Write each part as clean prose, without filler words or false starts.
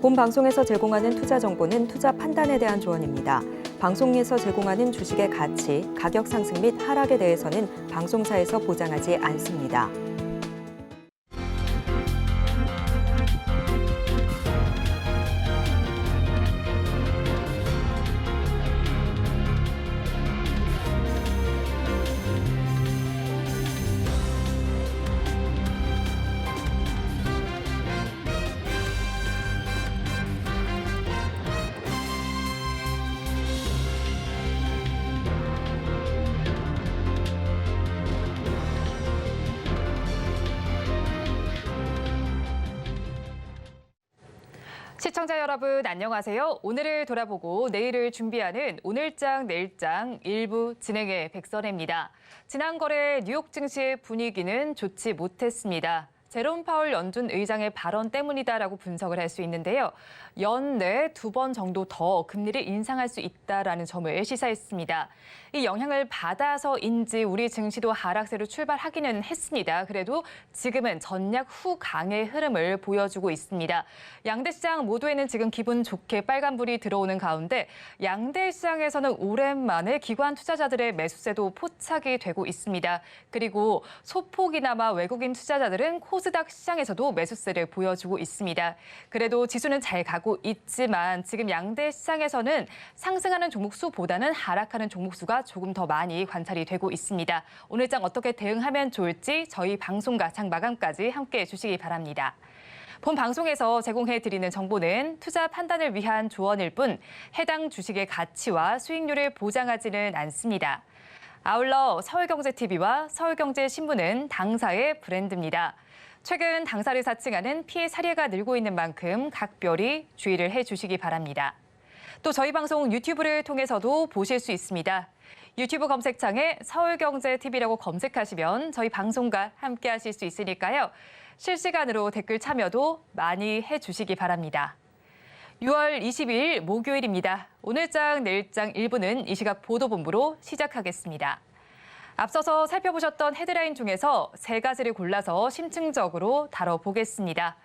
본 방송에서 제공하는 투자 정보는 투자 판단에 대한 조언입니다. 방송에서 제공하는 주식의 가치, 가격 상승 및 하락에 대해서는 방송사에서 보장하지 않습니다. 시청자 여러분 안녕하세요. 오늘을 돌아보고 내일을 준비하는 오늘장 내일장 일부 진행의 백선혜입니다. 지난 거래 뉴욕 증시의 분위기는 좋지 못했습니다. 제롬 파월 연준 의장의 발언 때문이다라고 분석을 할 수 있는데요. 연내 2번 정도 더 금리를 인상할 수 있다라는 점을 시사했습니다. 이 영향을 받아서인지 우리 증시도 하락세로 출발하기는 했습니다. 그래도 지금은 전략 후 강의 흐름을 보여주고 있습니다. 양대 시장 모두에는 지금 기분 좋게 빨간불이 들어오는 가운데 양대 시장에서는 오랜만에 기관 투자자들의 매수세도 포착이 되고 있습니다. 그리고 소폭이나마 외국인 투자자들은 코스닥 시장에서도 매수세를 보여주고 있습니다. 그래도 지수는 잘 가고 있지만 지금 양대 시장에서는 상승하는 종목 수보다는 하락하는 종목 수가 조금 더 많이 관찰이 되고 있습니다. 오늘 장 어떻게 대응하면 좋을지 저희 방송과 장 마감까지 함께해 주시기 바랍니다. 본 방송에서 제공해드리는 정보는 투자 판단을 위한 조언일 뿐 해당 주식의 가치와 수익률을 보장하지는 않습니다. 아울러 서울경제TV와 서울경제신문은 당사의 브랜드입니다. 최근 당사를 사칭하는 피해 사례가 늘고 있는 만큼 각별히 주의를 해주시기 바랍니다. 또 저희 방송 유튜브를 통해서도 보실 수 있습니다. 유튜브 검색창에 서울경제TV라고 검색하시면 저희 방송과 함께 하실 수 있으니까요. 실시간으로 댓글 참여도 많이 해주시기 바랍니다. 6월 22일 목요일입니다. 오늘장 내일장 1부는 이 시각 보도본부로 시작하겠습니다. 앞서서 살펴보셨던 헤드라인 중에서 3가지를 골라서 심층적으로 다뤄보겠습니다.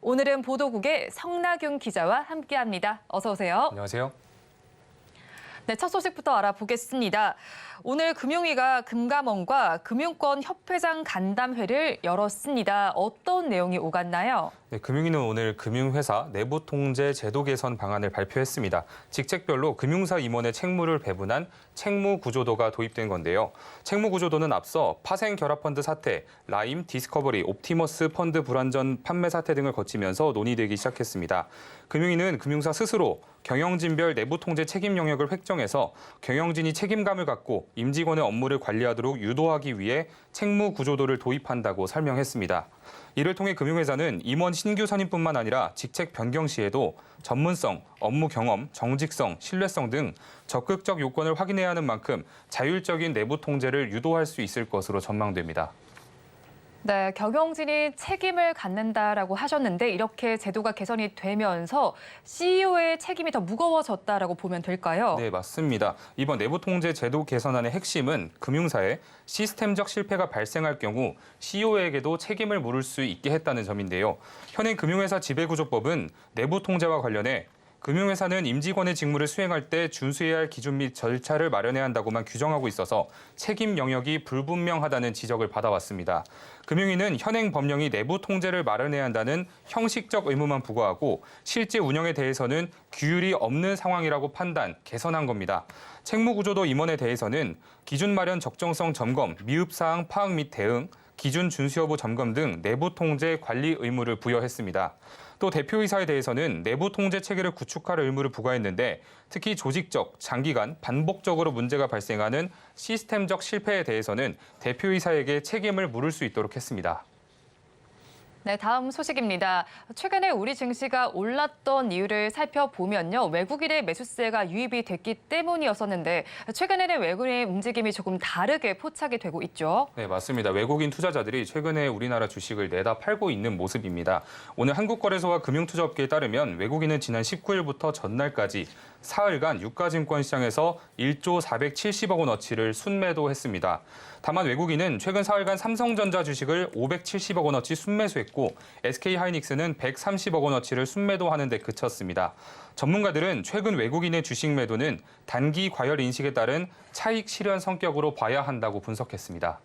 오늘은 보도국의 성나균 기자와 함께합니다. 어서 오세요. 안녕하세요. 네, 첫 소식부터 알아보겠습니다. 오늘 금융위가 금감원과 금융권 협회장 간담회를 열었습니다. 어떤 내용이 오갔나요? 네, 금융위는 오늘 금융회사 내부 통제 제도 개선 방안을 발표했습니다. 직책별로 금융사 임원의 책무를 배분한 책무 구조도가 도입된 건데요. 책무 구조도는 앞서 파생 결합펀드 사태, 라임, 디스커버리, 옵티머스 펀드 불완전 판매 사태 등을 거치면서 논의되기 시작했습니다. 금융위는 금융사 스스로 경영진별 내부 통제 책임 영역을 획정해서 경영진이 책임감을 갖고 임직원의 업무를 관리하도록 유도하기 위해 책무 구조도를 도입한다고 설명했습니다. 이를 통해 금융회사는 임원 신규 선임뿐만 아니라 직책 변경 시에도 전문성, 업무 경험, 정직성, 신뢰성 등 적극적 요건을 확인해야 하는 만큼 자율적인 내부 통제를 유도할 수 있을 것으로 전망됩니다. 네, 경영진이 책임을 갖는다라고 하셨는데 이렇게 제도가 개선이 되면서 CEO의 책임이 더 무거워졌다라고 보면 될까요? 네, 맞습니다. 이번 내부 통제 제도 개선안의 핵심은 금융사에 시스템적 실패가 발생할 경우 CEO에게도 책임을 물을 수 있게 했다는 점인데요. 현행 금융회사 지배구조법은 내부 통제와 관련해 금융회사는 임직원의 직무를 수행할 때 준수해야 할 기준 및 절차를 마련해야 한다고만 규정하고 있어서 책임 영역이 불분명하다는 지적을 받아왔습니다. 금융위는 현행 법령이 내부 통제를 마련해야 한다는 형식적 의무만 부과하고 실제 운영에 대해서는 규율이 없는 상황이라고 판단, 개선한 겁니다. 책무구조도 임원에 대해서는 기준 마련 적정성 점검, 미흡사항 파악 및 대응, 기준 준수 여부 점검 등 내부 통제 관리 의무를 부여했습니다. 또 대표이사에 대해서는 내부 통제 체계를 구축할 의무를 부과했는데 특히 조직적, 장기간, 반복적으로 문제가 발생하는 시스템적 실패에 대해서는 대표이사에게 책임을 물을 수 있도록 했습니다. 네, 다음 소식입니다. 최근에 우리 증시가 올랐던 이유를 살펴보면요. 외국인의 매수세가 유입이 됐기 때문이었었는데 최근에는 외국인의 움직임이 조금 다르게 포착이 되고 있죠. 네, 맞습니다. 외국인 투자자들이 최근에 우리나라 주식을 내다 팔고 있는 모습입니다. 오늘 한국거래소와 금융투자업계에 따르면 외국인은 지난 19일부터 전날까지 사흘간 유가증권 시장에서 1조 470억 원어치를 순매도했습니다. 다만 외국인은 최근 사흘간 삼성전자 주식을 570억 원어치 순매수했고 했고 SK하이닉스는 130억 원어치를 순매도하는 데 그쳤습니다. 전문가들은 최근 외국인의 주식 매도는 단기 과열 인식에 따른 차익 실현 성격으로 봐야 한다고 분석했습니다.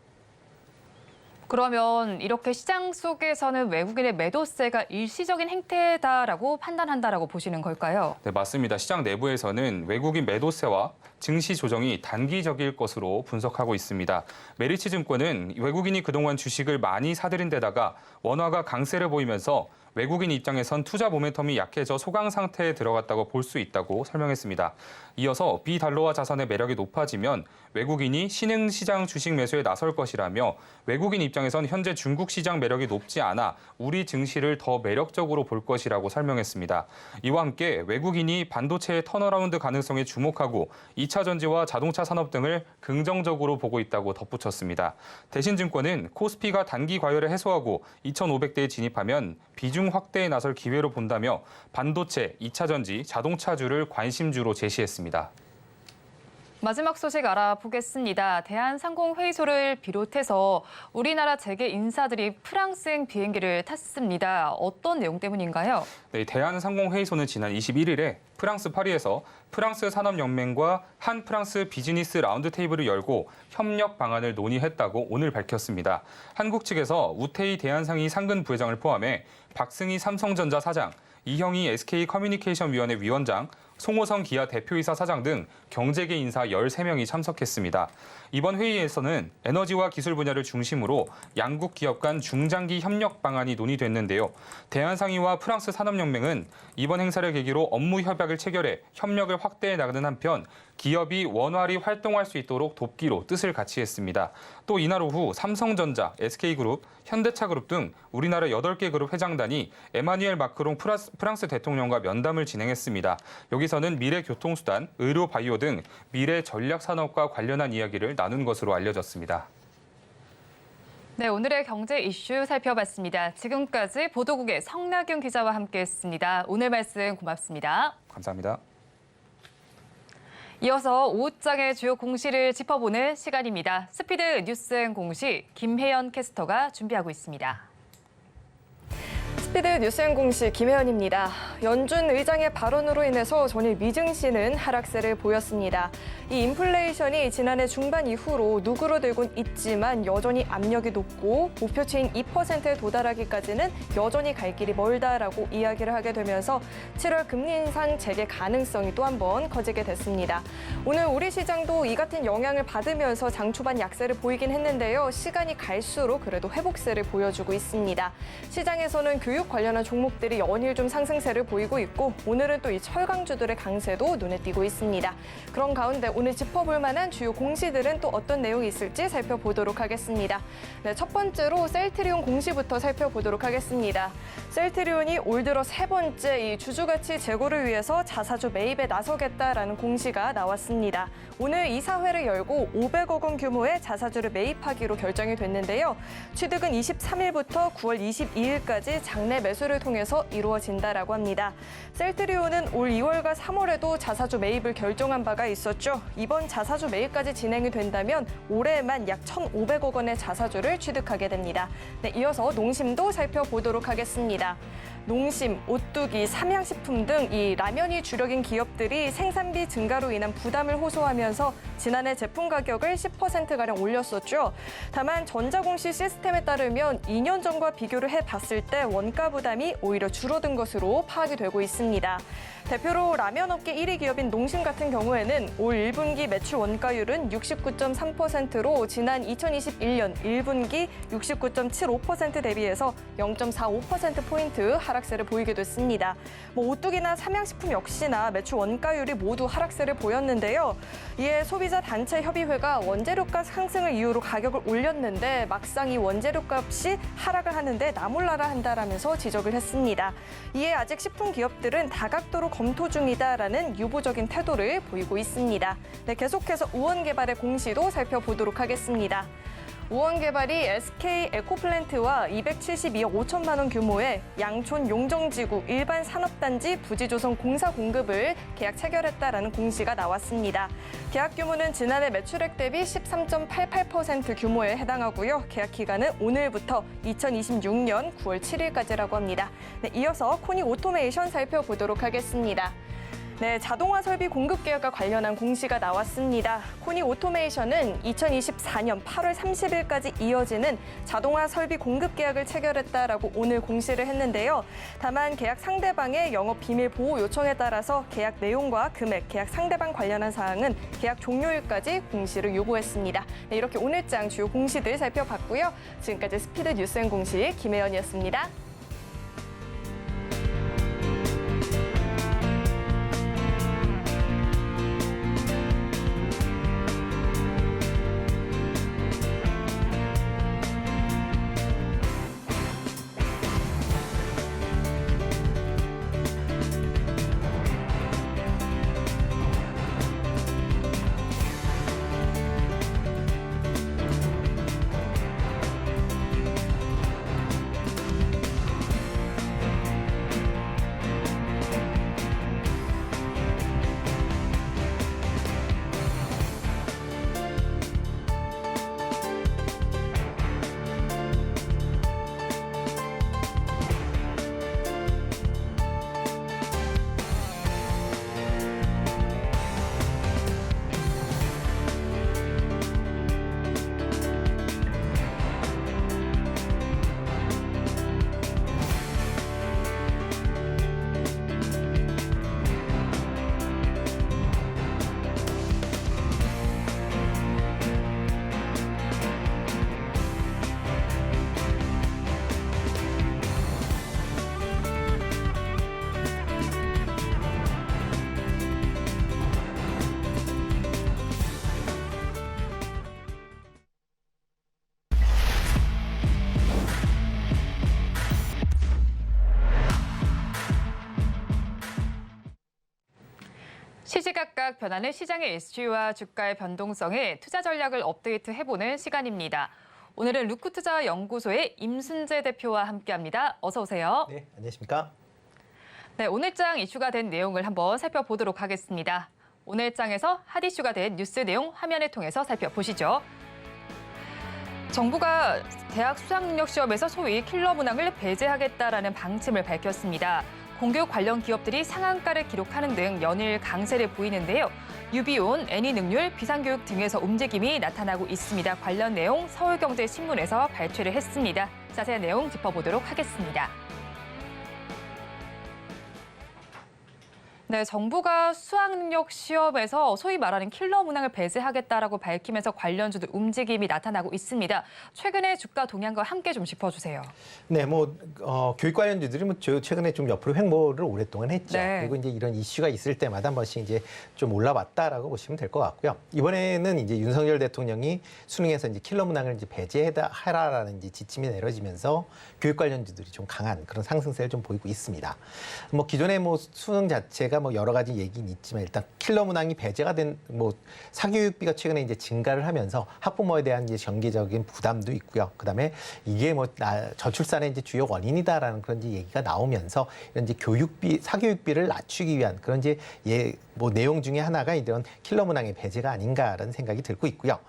그러면 이렇게 시장 속에서는 외국인의 매도세가 일시적인 행태다라고 판단한다라고 보시는 걸까요? 네, 맞습니다. 시장 내부에서는 외국인 매도세와 증시 조정이 단기적일 것으로 분석하고 있습니다. 메리츠증권은 외국인이 그동안 주식을 많이 사들인 데다가 원화가 강세를 보이면서 외국인 입장에선 투자 모멘텀이 약해져 소강 상태에 들어갔다고 볼 수 있다고 설명했습니다. 이어서 비달러화 자산의 매력이 높아지면 외국인이 신흥시장 주식 매수에 나설 것이라며 외국인 입장에선 현재 중국 시장 매력이 높지 않아 우리 증시를 더 매력적으로 볼 것이라고 설명했습니다. 이와 함께 외국인이 반도체의 턴어라운드 가능성에 주목하고 2차 전지와 자동차 산업 등을 긍정적으로 보고 있다고 덧붙였습니다. 대신증권은 코스피가 단기 과열을 해소하고 2,500대에 진입하면 비중 확대에 나설 기회로 본다며 반도체, 2차 전지, 자동차주를 관심주로 제시했습니다. 마지막 소식 알아보겠습니다. 대한상공회의소를 비롯해서 우리나라 재계 인사들이 프랑스행 비행기를 탔습니다. 어떤 내용 때문인가요? 네, 대한상공회의소는 지난 21일에 프랑스 파리에서 프랑스 산업연맹과 한 프랑스 비즈니스 라운드 테이블을 열고 협력 방안을 논의했다고 오늘 밝혔습니다. 한국 측에서 우태희 대한상의 상근 부회장을 포함해 박승희 삼성전자 사장, 이형희 SK커뮤니케이션위원회 위원장, 송호성 기아 대표이사 사장 등 경제계 인사 13명이 참석했습니다. 이번 회의에서는 에너지와 기술 분야를 중심으로 양국 기업 간 중장기 협력 방안이 논의됐는데요. 대한상의와 프랑스 산업연맹은 이번 행사를 계기로 업무 협약을 체결해 협력을 확대해 나가는 한편 기업이 원활히 활동할 수 있도록 돕기로 뜻을 같이 했습니다. 또 이날 오후 삼성전자, SK그룹, 현대차그룹 등 우리나라 8개 그룹 회장단이 에마뉘엘 마크롱 프랑스 대통령과 면담을 진행했습니다. 여기서는 미래 교통수단, 의료 바이오 등 미래 전략 산업과 관련한 이야기를 나눈 것으로 알려졌습니다. 네, 오늘의 경제 이슈 살펴봤습니다. 지금까지 보도국의 성나균 기자와 함께했습니다. 오늘 말씀 고맙습니다. 감사합니다. 이어서 오후장의 주요 공시를 짚어보는 시간입니다. 스피드 뉴스엔 공시 김혜연 캐스터가 준비하고 있습니다. 스피드 뉴스엔 공시 김혜연입니다. 연준 의장의 발언으로 인해서 전일 미증시는 하락세를 보였습니다. 이 인플레이션이 지난해 중반 이후로 누그러들곤 있지만 여전히 압력이 높고 목표치인 2%에 도달하기까지는 여전히 갈 길이 멀다라고 이야기를 하게 되면서 7월 금리 인상 재개 가능성이 또 한 번 커지게 됐습니다. 오늘 우리 시장도 이 같은 영향을 받으면서 장 초반 약세를 보이긴 했는데요. 시간이 갈수록 그래도 회복세를 보여주고 있습니다. 시장에서는 교육 관련한 종목들이 연일 좀 상승세를 보이고 있고 오늘은 또 이 철강주들의 강세도 눈에 띄고 있습니다. 그런 가운데 오늘 짚어볼 만한 주요 공시들은 또 어떤 내용이 있을지 살펴보도록 하겠습니다. 네, 첫 번째로 셀트리온 공시부터 살펴보도록 하겠습니다. 셀트리온이 올 들어 세 번째 이 주주가치 제고를 위해서 자사주 매입에 나서겠다라는 공시가 나왔습니다. 오늘 이사회를 열고 500억 원 규모의 자사주를 매입하기로 결정이 됐는데요. 취득은 23일부터 9월 22일까지 장내 매수를 통해서 이루어진다라고 합니다. 셀트리온은 올 2월과 3월에도 자사주 매입을 결정한 바가 있었죠. 이번 자사주 매입까지 진행이 된다면 올해만 약 1,500억 원의 자사주를 취득하게 됩니다. 네, 이어서 농심도 살펴보도록 하겠습니다. 농심, 오뚜기, 삼양식품 등 이 라면이 주력인 기업들이 생산비 증가로 인한 부담을 호소하면서 지난해 제품 가격을 10%가량 올렸었죠. 다만 전자공시 시스템에 따르면 2년 전과 비교를 해봤을 때 원가 부담이 오히려 줄어든 것으로 파악이 되고 있습니다. 대표로 라면 업계 1위 기업인 농심 같은 경우에는 올 1분기 매출 원가율은 69.3%로 지난 2021년 1분기 69.75% 대비해서 0.45%포인트 하락세를 보이게 됐습니다. 오뚜기나 삼양식품 역시나 매출 원가율이 모두 하락세를 보였는데요. 이에 소비자 단체 협의회가 원재료가 상승을 이유로 가격을 올렸는데 막상 이 원재료값이 하락을 하는데 나몰라라 한다라면서 지적을 했습니다. 이에 아직 식품 기업들은 다각도로 검토 중이다라는 유보적인 태도를 보이고 있습니다. 네, 계속해서 우원개발의 공시도 살펴보도록 하겠습니다. 우원개발이 SK 에코플랜트와 272억 5천만 원 규모의 양촌 용정지구 일반 산업단지 부지 조성 공사 공급을 계약 체결했다라는 공시가 나왔습니다. 계약 규모는 지난해 매출액 대비 13.88% 규모에 해당하고요. 계약 기간은 오늘부터 2026년 9월 7일까지라고 합니다. 네, 이어서 코니 오토메이션 살펴보도록 하겠습니다. 네, 자동화 설비 공급 계약과 관련한 공시가 나왔습니다. 코니 오토메이션은 2024년 8월 30일까지 이어지는 자동화 설비 공급 계약을 체결했다라고 오늘 공시를 했는데요. 다만 계약 상대방의 영업 비밀 보호 요청에 따라서 계약 내용과 금액, 계약 상대방 관련한 사항은 계약 종료일까지 공시를 요구했습니다. 네, 이렇게 오늘장 주요 공시들 살펴봤고요. 지금까지 스피드 뉴스앤 공시 김혜연이었습니다. 시시각각 변하는 시장의 이슈와 주가의 변동성에 투자 전략을 업데이트해보는 시간입니다. 오늘은 루크투자연구소의 임순재 대표와 함께합니다. 어서 오세요. 네, 안녕하십니까? 네, 오늘장 이슈가 된 내용을 한번 살펴보도록 하겠습니다. 오늘장에서 핫 이슈가 된 뉴스 내용 화면을 통해서 살펴보시죠. 정부가 대학 수학능력시험에서 소위 킬러 문항을 배제하겠다라는 방침을 밝혔습니다. 공교육 관련 기업들이 상한가를 기록하는 등 연일 강세를 보이는데요. 유비온, 애니능률, 비상교육 등에서 움직임이 나타나고 있습니다. 관련 내용 서울경제신문에서 발췌를 했습니다. 자세한 내용 짚어보도록 하겠습니다. 네, 정부가 수학능력 시험에서 소위 말하는 킬러 문항을 배제하겠다라고 밝히면서 관련주들 움직임이 나타나고 있습니다. 최근에 주가 동향과 함께 좀 짚어주세요. 네, 교육 관련주들이 최근에 좀 옆으로 횡보를 오랫동안 했죠. 네. 그리고 이제 이런 이슈가 있을 때마다 한 번씩 이제 좀 올라왔다라고 보시면 될 것 같고요. 이번에는 이제 윤석열 대통령이 수능에서 이제 킬러 문항을 이제 배제하라라는 이제 지침이 내려지면서 교육 관련주들이 좀 강한 그런 상승세를 좀 보이고 있습니다. 기존에 수능 자체가 여러 가지 얘기는 있지만 일단 킬러 문항이 배제가 된 사교육비가 최근에 이제 증가를 하면서 학부모에 대한 이제 정기적인 부담도 있고요. 그다음에 이게 저출산의 이제 주요 원인이다라는 그런 이제 얘기가 나오면서 이런 이제 사교육비를 낮추기 위한 그런 이제 내용 중에 하나가 이런 킬러 문항의 배제가 아닌가라는 생각이 들고 있고요.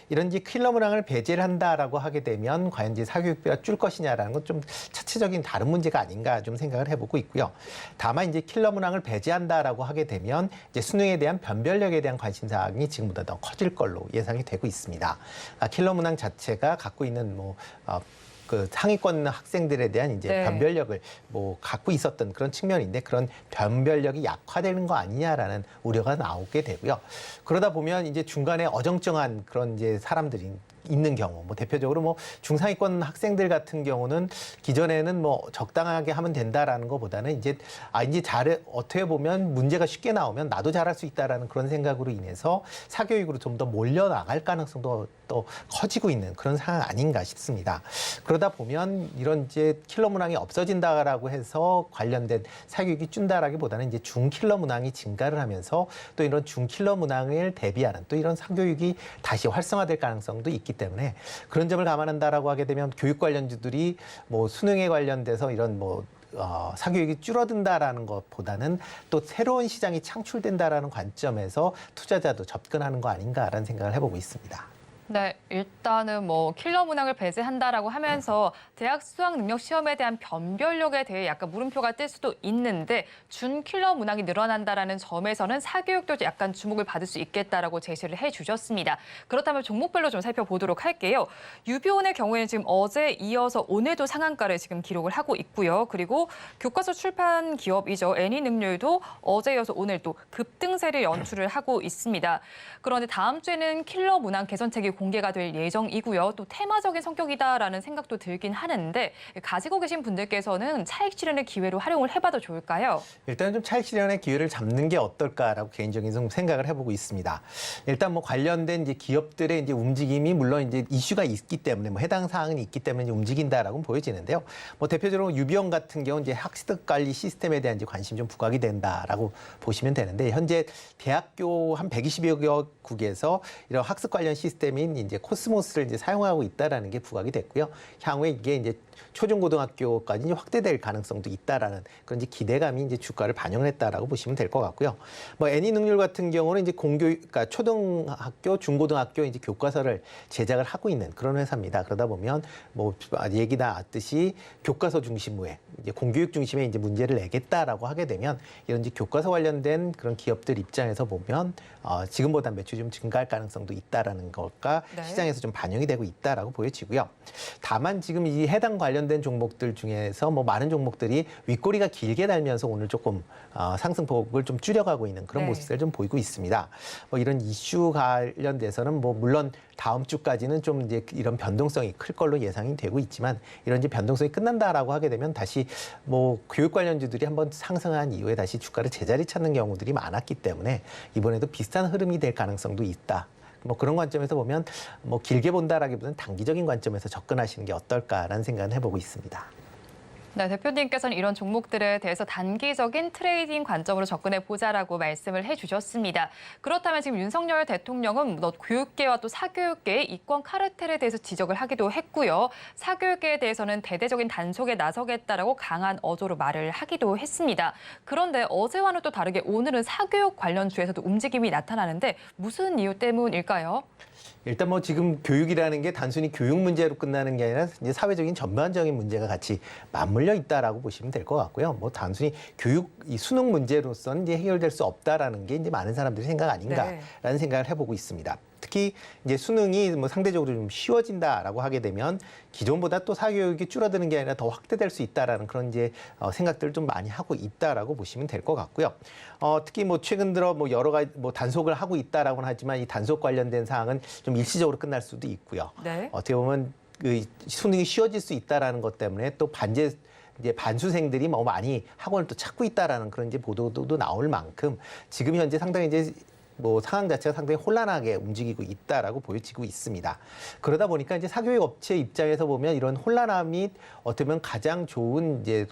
이런 이제 킬러 문항을 배제를 한다라고 하게 되면 과연 이제 사교육비가 줄 것이냐라는 건 좀 차치적인 다른 문제가 아닌가 좀 생각을 해보고 있고요. 다만 이제 킬러 문항을 배제한다라고 하게 되면 이제 수능에 대한 변별력에 대한 관심사항이 지금보다 더 커질 걸로 예상이 되고 있습니다. 킬러 문항 자체가 갖고 있는 상위권 학생들에 대한 이제 네. 변별력을 갖고 있었던 그런 측면인데 그런 변별력이 약화되는 거 아니냐라는 우려가 나오게 되고요. 그러다 보면 이제 중간에 어정쩡한 그런 이제 사람들이 있는 경우, 대표적으로 중상위권 학생들 같은 경우는 기존에는 적당하게 하면 된다라는 것보다는 이제 어떻게 보면 문제가 쉽게 나오면 나도 잘할 수 있다라는 그런 생각으로 인해서 사교육으로 좀 더 몰려 나갈 가능성도 또 커지고 있는 그런 상황 아닌가 싶습니다. 그러다 보면 이런 이제 킬러 문항이 없어진다라고 해서 관련된 사교육이 준다라기보다는 이제 중킬러 문항이 증가를 하면서 또 이런 중킬러 문항을 대비하는 또 이런 사교육이 다시 활성화될 가능성도 있기 때문에 그런 점을 감안한다라고 하게 되면 교육 관련주들이 뭐 수능에 관련돼서 이런 사교육이 줄어든다라는 것보다는 또 새로운 시장이 창출된다라는 관점에서 투자자도 접근하는 거 아닌가라는 생각을 해보고 있습니다. 네, 일단은 뭐 킬러 문항을 배제한다라고 하면서 대학 수학 능력 시험에 대한 변별력에 대해 약간 물음표가 뜰 수도 있는데 준 킬러 문항이 늘어난다라는 점에서는 사교육도 약간 주목을 받을 수 있겠다라고 제시를 해주셨습니다. 그렇다면 종목별로 좀 살펴보도록 할게요. 유비온의 경우에는 지금 어제 이어서 오늘도 상한가를 지금 기록을 하고 있고요. 그리고 교과서 출판 기업이죠. 애니능률도 어제 이어서 오늘 또 급등세를 연출을 하고 있습니다. 그런데 다음 주에는 킬러 문항 개선책이 공개가 될 예정이고요. 또 테마적인 성격이다라는 생각도 들긴 하는데 가지고 계신 분들께서는 차익 실현의 기회로 활용을 해봐도 좋을까요? 일단 좀 차익 실현의 기회를 잡는 게 어떨까라고 개인적인 좀 생각을 해보고 있습니다. 일단 뭐 관련된 이제 기업들의 이제 움직임이 물론 이제 이슈가 있기 때문에 뭐 해당 사항이 있기 때문에 이제 움직인다라고 보여지는데요. 뭐 대표적으로 유비온 같은 경우 이제 학습 관리 시스템에 대한 이제 관심이 좀 부각이 된다라고 보시면 되는데 현재 대학교 한 120여 국에서 이런 학습 관련 시스템인 이제 코스모스를 이제 사용하고 있다라는 게 부각이 됐고요. 향후에 이게 이제 초중고등학교까지 이제 확대될 가능성도 있다라는 그런 이제 기대감이 이제 주가를 반영을 했다라고 보시면 될 것 같고요. 뭐 애니능률 같은 경우는 이제 그러니까 초등학교, 중고등학교 이제 교과서를 제작을 하고 있는 그런 회사입니다. 그러다 보면 뭐 얘기 나왔듯이 교과서 중심의 이제 공교육 중심의 이제 문제를 내겠다라고 하게 되면 이런 이제 교과서 관련된 그런 기업들 입장에서 보면 지금보다 매출이 좀 증가할 가능성도 있다라는 것과 네. 시장에서 좀 반영이 되고 있다라고 보여지고요. 다만 지금 이 해당 관련된 종목들 중에서 뭐 많은 종목들이 윗꼬리가 길게 달면서 오늘 조금 상승폭을 좀 줄여가고 있는 그런 네. 모습을 좀 보이고 있습니다. 뭐 이런 이슈 관련돼서는 뭐 물론 다음 주까지는 좀 이제 이런 변동성이 클 걸로 예상이 되고 있지만 이런 이제 변동성이 끝난다라고 하게 되면 다시 뭐 교육 관련주들이 한번 상승한 이후에 다시 주가를 제자리 찾는 경우들이 많았기 때문에 이번에도 비슷한 흐름이 될 가능성도 있다. 뭐 그런 관점에서 보면 뭐 길게 본다라기보다는 단기적인 관점에서 접근하시는 게 어떨까라는 생각은 해보고 있습니다. 네, 대표님께서는 이런 종목들에 대해서 단기적인 트레이딩 관점으로 접근해 보자라고 말씀을 해주셨습니다. 그렇다면 지금 윤석열 대통령은 교육계와 또 사교육계의 이권 카르텔에 대해서 지적을 하기도 했고요. 사교육계에 대해서는 대대적인 단속에 나서겠다라고 강한 어조로 말을 하기도 했습니다. 그런데 어제와는 또 다르게 오늘은 사교육 관련주에서도 움직임이 나타나는데 무슨 이유 때문일까요? 일단 뭐 지금 교육이라는 게 단순히 교육 문제로 끝나는 게 아니라 이제 사회적인 전반적인 문제가 같이 맞물려 있다라고 보시면 될 것 같고요. 뭐 단순히 이 수능 문제로서는 이제 해결될 수 없다라는 게 이제 많은 사람들의 생각 아닌가라는 생각을 해보고 있습니다. 특히 이제 수능이 뭐 상대적으로 좀 쉬워진다라고 하게 되면 기존보다 또 사교육이 줄어드는 게 아니라 더 확대될 수 있다라는 그런 이제 생각들을 좀 많이 하고 있다라고 보시면 될 것 같고요. 특히 뭐 최근 들어 뭐 여러 가지 뭐 단속을 하고 있다라고는 하지만 이 단속 관련된 사항은 좀 일시적으로 끝날 수도 있고요. 네. 어떻게 보면 그 수능이 쉬워질 수 있다라는 것 때문에 또 이제 반수생들이 뭐 많이 학원을 또 찾고 있다라는 그런 이제 보도도 나올 만큼 지금 현재 상당히 이제 뭐 상황 자체가 상당히 혼란하게 움직이고 있다라고 보여지고 있습니다. 그러다 보니까 이제 사교육 업체 입장에서 보면 이런 혼란함이 어떻게 보면 가장 좋은 이제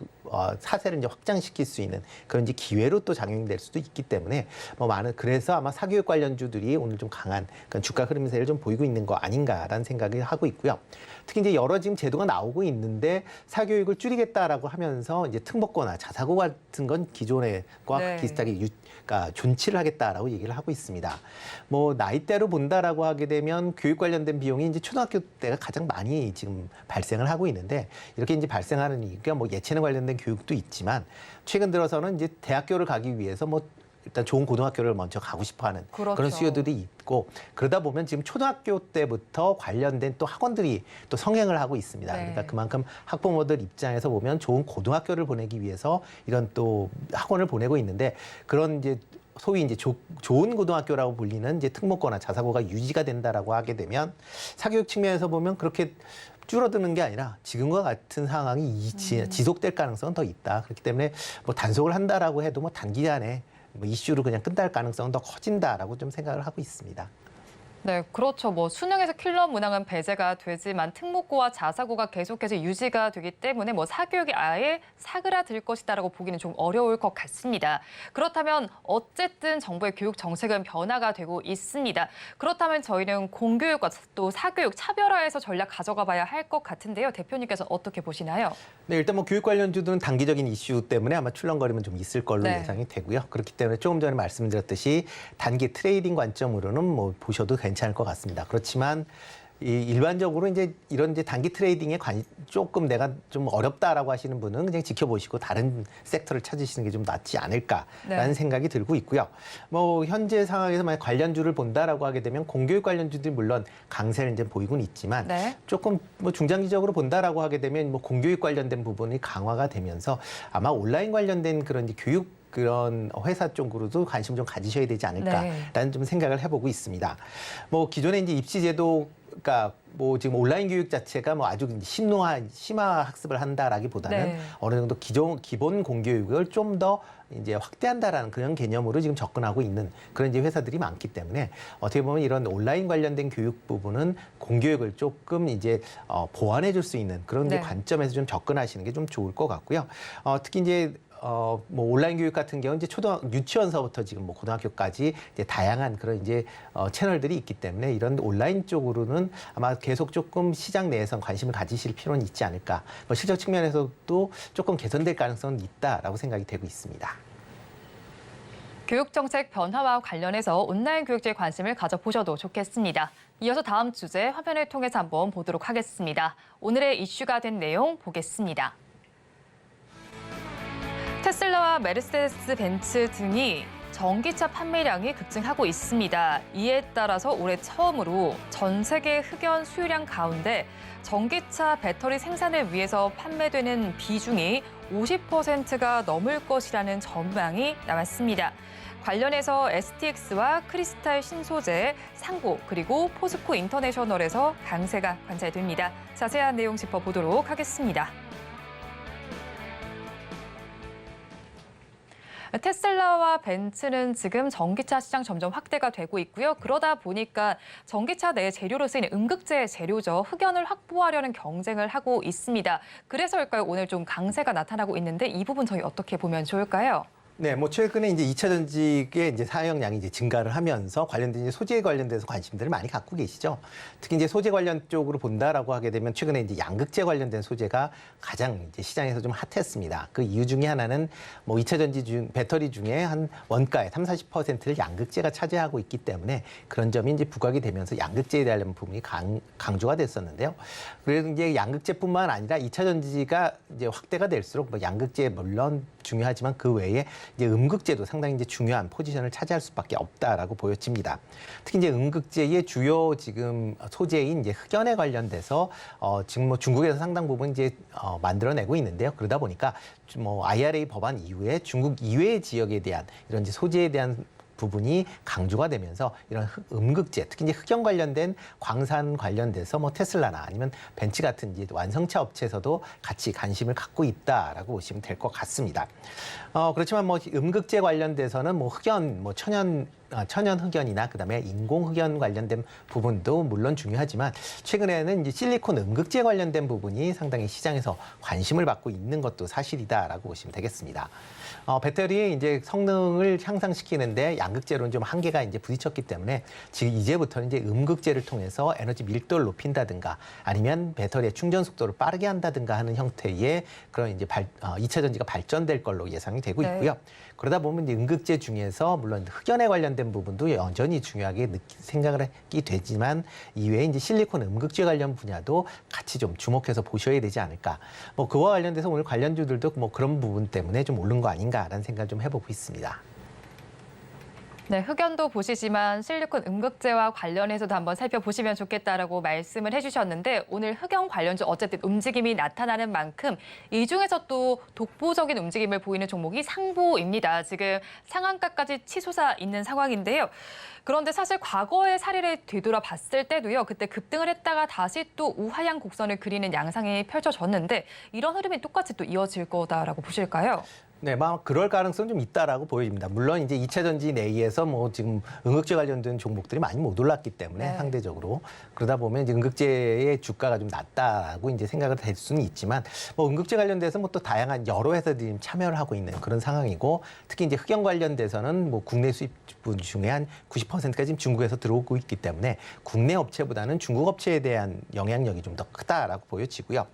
사세를 이제 확장시킬 수 있는 그런 이제 기회로 또 작용될 수도 있기 때문에 뭐 그래서 아마 사교육 관련주들이 오늘 좀 강한 그런 주가 흐름세를 좀 보이고 있는 거 아닌가라는 생각을 하고 있고요. 특히 이제 여러 지금 제도가 나오고 있는데 사교육을 줄이겠다라고 하면서 이제 특목고나 자사고 같은 건 기존의 과 네. 비슷하게 그러니까 존치를 하겠다라고 얘기를 하고 있습니다. 뭐 나이대로 본다라고 하게 되면 교육 관련된 비용이 이제 초등학교 때가 가장 많이 지금 발생을 하고 있는데 이렇게 이제 발생하는 이유가 뭐 예체능 관련된 교육도 있지만 최근 들어서는 이제 대학교를 가기 위해서 뭐 일단 좋은 고등학교를 먼저 가고 싶어하는 그렇죠. 그런 수요들이 있고 그러다 보면 지금 초등학교 때부터 관련된 또 학원들이 또 성행을 하고 있습니다. 네. 그러니까 그만큼 학부모들 입장에서 보면 좋은 고등학교를 보내기 위해서 이런 또 학원을 보내고 있는데 그런 이제 소위 이제 좋은 고등학교라고 불리는 이제 특목고나 자사고가 유지가 된다라고 하게 되면 사교육 측면에서 보면 그렇게 줄어드는 게 아니라 지금과 같은 상황이 지속될 가능성은 더 있다. 그렇기 때문에 뭐 단속을 한다라고 해도 뭐 단기간에 뭐 이슈로 그냥 끝날 가능성은 더 커진다라고 좀 생각을 하고 있습니다. 네, 그렇죠. 뭐 수능에서 킬러 문항은 배제가 되지만 특목고와 자사고가 계속해서 유지가 되기 때문에 뭐 사교육이 아예 사그라들 것이다라고 보기는 좀 어려울 것 같습니다. 그렇다면 어쨌든 정부의 교육 정책은 변화가 되고 있습니다. 그렇다면 저희는 공교육과 또 사교육 차별화해서 전략 가져가 봐야 할 것 같은데요. 대표님께서 어떻게 보시나요? 네, 일단 뭐 교육 관련주들은 단기적인 이슈 때문에 아마 출렁거림은 좀 있을 걸로 네. 예상이 되고요. 그렇기 때문에 조금 전에 말씀드렸듯이 단기 트레이딩 관점으로는 뭐 보셔도 괜찮을 것 같습니다. 그렇지만 일반적으로 이제 이런 이제 단기 트레이딩에 조금 내가 좀 어렵다라고 하시는 분은 그냥 지켜보시고 다른 섹터를 찾으시는 게 좀 낫지 않을까라는 네. 생각이 들고 있고요. 뭐 현재 상황에서 만약 관련주를 본다라고 하게 되면 공교육 관련주들이 물론 강세를 이제 보이곤 있지만 네. 조금 뭐 중장기적으로 본다라고 하게 되면 뭐 공교육 관련된 부분이 강화가 되면서 아마 온라인 관련된 그런 이제 교육 그런 회사 쪽으로도 관심 좀 가지셔야 되지 않을까라는 좀 생각을 해보고 있습니다. 뭐 기존에 이제 입시제도가 뭐 지금 온라인 교육 자체가 뭐 아주 심화 학습을 한다라기보다는 네. 어느 정도 기본 공교육을 좀 더 이제 확대한다라는 그런 개념으로 지금 접근하고 있는 그런 이제 회사들이 많기 때문에 어떻게 보면 이런 온라인 관련된 교육 부분은 공교육을 조금 이제 보완해 줄 수 있는 그런 이제 네. 관점에서 좀 접근하시는 게 좀 좋을 것 같고요. 특히 이제 뭐 온라인 교육 같은 경우는 이제 유치원서부터 지금 뭐 고등학교까지 이제 다양한 그런 이제 채널들이 있기 때문에 이런 온라인 쪽으로는 아마 계속 조금 시장 내에선 관심을 가지실 필요는 있지 않을까. 뭐 실적 측면에서도 조금 개선될 가능성은 있다라고 생각이 되고 있습니다. 교육 정책 변화와 관련해서 온라인 교육제에 관심을 가져보셔도 좋겠습니다. 이어서 다음 주제 화면을 통해서 한번 보도록 하겠습니다. 오늘의 이슈가 된 내용 보겠습니다. 테슬라와 메르세데스 벤츠 등이 전기차 판매량이 급증하고 있습니다. 이에 따라서 올해 처음으로 전 세계 흑연 수요량 가운데 전기차 배터리 생산을 위해서 판매되는 비중이 50%가 넘을 것이라는 전망이 나왔습니다. 관련해서 STX와 크리스탈 신소재, 상고 그리고 포스코 인터내셔널에서 강세가 관찰됩니다. 자세한 내용 짚어보도록 하겠습니다. 테슬라와 벤츠는 지금 전기차 시장 점점 확대가 되고 있고요. 그러다 보니까 전기차 내 재료로 쓰이는 음극재 재료죠. 흑연을 확보하려는 경쟁을 하고 있습니다. 그래서일까요? 오늘 좀 강세가 나타나고 있는데 이 부분 저희 어떻게 보면 좋을까요? 네, 뭐 최근에 이제 2차 전지의 이제 사용량이 이제 증가를 하면서 관련된 이제 소재 관련돼서 관심들을 많이 갖고 계시죠. 특히 이제 소재 관련 쪽으로 본다라고 하게 되면 최근에 이제 양극재 관련된 소재가 가장 이제 시장에서 좀 핫했습니다. 그 이유 중에 하나는 뭐 2차 전지 배터리 중에 한 원가의 30~40%를 양극재가 차지하고 있기 때문에 그런 점이 이제 부각이 되면서 양극재에 대한 부분이 강조가 됐었는데요. 그래서 이제 양극재뿐만 아니라 2차 전지가 이제 확대가 될수록 뭐 양극재 물론 중요하지만 그 외에 이제 음극재도 상당히 이제 중요한 포지션을 차지할 수밖에 없다라고 보여집니다. 특히 이제 음극재의 주요 지금 소재인 이제 흑연에 관련돼서 지금 뭐 중국에서 상당 부분 이제 만들어내고 있는데요. 그러다 보니까 뭐 IRA 법안 이후에 중국 이외의 지역에 대한 이런 이제 소재에 대한 부분이 강조가 되면서 이런 음극재, 특히 이제 흑연 관련된 광산 관련돼서 뭐 테슬라나 아니면 벤츠 같은 이제 완성차 업체에서도 같이 관심을 갖고 있다라고 보시면 될 것 같습니다. 그렇지만 뭐 음극재 관련돼서는 뭐 흑연, 뭐 천연 흑연이나 그다음에 인공 흑연 관련된 부분도 물론 중요하지만 최근에는 이제 실리콘 음극재 관련된 부분이 상당히 시장에서 관심을 받고 있는 것도 사실이다라고 보시면 되겠습니다. 배터리의 이제 성능을 향상시키는데 양극재로는 좀 한계가 이제 부딪혔기 때문에 지금 이제부터는 이제 음극재를 통해서 에너지 밀도를 높인다든가 아니면 배터리의 충전 속도를 빠르게 한다든가 하는 형태의 그런 이제 2차 전지가 발전될 걸로 예상이 되고 있고요. 그러다 보면 이제 음극재 중에서 물론 흑연에 관련된 부분도 여전히 중요하게 생각을 하게 되지만 이외에 이제 실리콘 음극재 관련 분야도 같이 좀 주목해서 보셔야 되지 않을까. 뭐 그와 관련돼서 오늘 관련주들도 뭐 그런 부분 때문에 좀 오른 거 아닌가라는 생각을 좀 해보고 있습니다. 네, 흑연도 보시지만 실리콘 음극재와 관련해서도 한번 살펴보시면 좋겠다라고 말씀을 해주셨는데 오늘 흑연 관련주 어쨌든 움직임이 나타나는 만큼 이 중에서 또 독보적인 움직임을 보이는 종목이 상보입니다. 지금 상한가까지 치솟아 있는 상황인데요. 그런데 사실 과거의 사례를 되돌아봤을 때도요. 그때 급등을 했다가 다시 또 우하향 곡선을 그리는 양상이 펼쳐졌는데 이런 흐름이 똑같이 또 이어질 거다라고 보실까요? 네, 막 그럴 가능성 좀 있다라고 보여집니다. 물론 이제 2차 전지 내에서 뭐 지금 응급제 관련된 종목들이 많이 못 올랐기 때문에 네. 상대적으로 그러다 보면 이제 응급제의 주가가 좀 낮다라고 이제 생각을 될 수는 있지만 뭐 응급제 관련돼서 뭐 또 다양한 여러 회사들이 참여를 하고 있는 그런 상황이고 특히 이제 흑연 관련돼서는 뭐 국내 수입분 중에 한 90%가 지금 중국에서 들어오고 있기 때문에 국내 업체보다는 중국 업체에 대한 영향력이 좀 더 크다라고 보여지고요.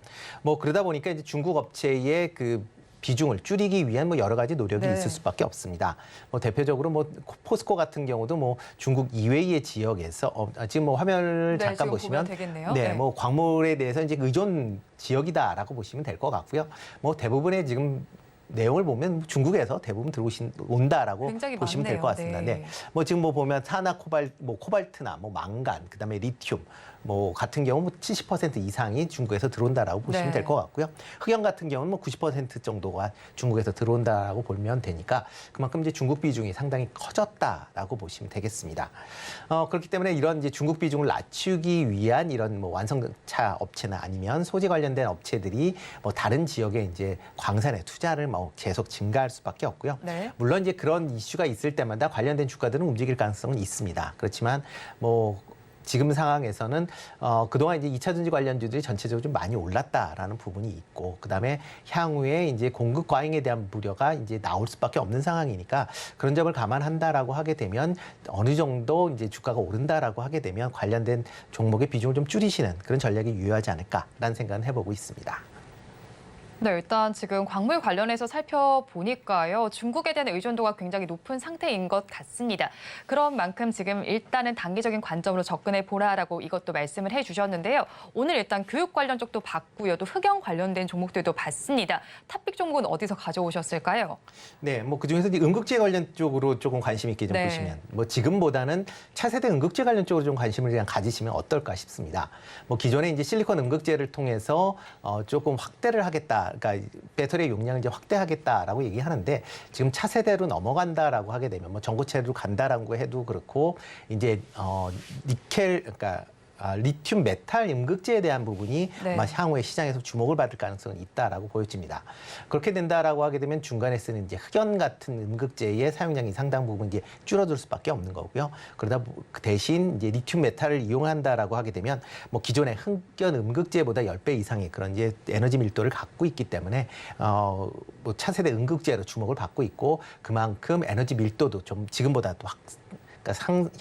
뭐 그러다 보니까 이제 중국 업체의 그 비중을 줄이기 위한 뭐 여러 가지 노력이 네. 있을 수밖에 없습니다. 뭐 대표적으로 뭐 포스코 같은 경우도 뭐 중국 이외의 지역에서 지금 뭐 화면을 네, 잠깐 지금 보시면 보면 되겠네요. 네, 네. 뭐 광물에 대해서 이제 의존 지역이다라고 보시면 될 것 같고요. 뭐 대부분의 지금 내용을 보면 중국에서 대부분 온다라고 굉장히 보시면 될 많네요. 것 같습니다. 네. 네. 뭐 지금 뭐 보면 산화 코발트나 뭐 망간, 그다음에 리튬 뭐 같은 경우 뭐 70% 이상이 중국에서 들어온다라고 보시면 네. 될 것 같고요. 흑연 같은 경우는 뭐 90% 정도가 중국에서 들어온다라고 보면 되니까 그만큼 이제 중국 비중이 상당히 커졌다라고 보시면 되겠습니다. 그렇기 때문에 이런 이제 중국 비중을 낮추기 위한 이런 뭐 완성차 업체나 아니면 소재 관련된 업체들이 뭐 다른 지역에 이제 광산에 투자를 뭐 계속 증가할 수밖에 없고요. 네. 물론 이제 그런 이슈가 있을 때마다 관련된 주가들은 움직일 가능성은 있습니다. 그렇지만 뭐 지금 상황에서는 그동안 이제 2차 전지 관련주들이 전체적으로 좀 많이 올랐다라는 부분이 있고 그다음에 향후에 이제 공급 과잉에 대한 우려가 이제 나올 수밖에 없는 상황이니까 그런 점을 감안한다라고 하게 되면 어느 정도 이제 주가가 오른다라고 하게 되면 관련된 종목의 비중을 좀 줄이시는 그런 전략이 유효하지 않을까라는 생각은 해보고 있습니다. 네, 일단 지금 광물 관련해서 살펴보니까요. 중국에 대한 의존도가 굉장히 높은 상태인 것 같습니다. 그런 만큼 지금 일단은 단기적인 관점으로 접근해 보라라고 이것도 말씀을 해주셨는데요. 오늘 일단 교육 관련 쪽도 봤고요. 또 흑연 관련된 종목들도 봤습니다. 탑픽 종목은 어디서 가져오셨을까요? 네, 뭐 그중에서 이제 응급제 관련 쪽으로 조금 관심 있게 좀 네. 보시면 뭐 지금보다는 차세대 응급제 관련 쪽으로 좀 관심을 그냥 가지시면 어떨까 싶습니다. 뭐 기존에 이제 실리콘 응급제를 통해서 조금 확대를 하겠다. 그러니까 배터리 용량을 이제 확대하겠다라고 얘기하는데 지금 차세대로 넘어간다라고 하게 되면 뭐 전고체로 간다라고 해도 그렇고 이제 니켈 그러니까 리튬 메탈 음극제에 대한 부분이 네. 아마 향후에 시장에서 주목을 받을 가능성은 있다라고 보여집니다. 그렇게 된다라고 하게 되면 중간에 쓰는 이제 흑연 같은 음극제의 사용량이 상당 부분 이제 줄어들 수밖에 없는 거고요. 그러다 그 대신 이제 리튬 메탈을 이용한다라고 하게 되면 뭐 기존의 흑연 음극제보다 10배 이상의 그런 이제 에너지 밀도를 갖고 있기 때문에 뭐 차세대 음극제로 주목을 받고 있고 그만큼 에너지 밀도도 좀 지금보다 또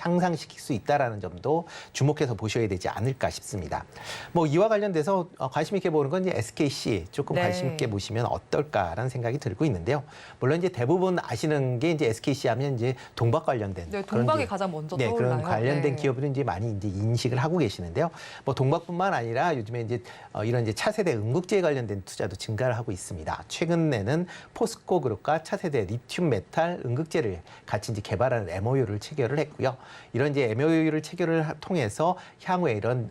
향상시킬 수 있다라는 점도 주목해서 보셔야 되지 않을까 싶습니다. 뭐 이와 관련돼서 관심 있게 보는 건 이제 SKC 조금 네. 관심 있게 보시면 어떨까라는 생각이 들고 있는데요. 물론 이제 대부분 아시는 게 이제 SKC 하면 이제 동박 관련된 네, 그런 동박이 이제 가장 먼저 네, 떠올라요. 그런 관련된 네. 기업을 이제 많이 이제 인식을 하고 계시는데요. 뭐 동박뿐만 아니라 요즘에 이제 이런 이제 차세대 응급제에 관련된 투자도 증가를 하고 있습니다. 최근에는 포스코 그룹과 차세대 리튬 메탈 응급제를 같이 이제 개발하는 MOU를 체결을 했고요. 이런 이제 MOU를 체결을 통해서 향후에 이런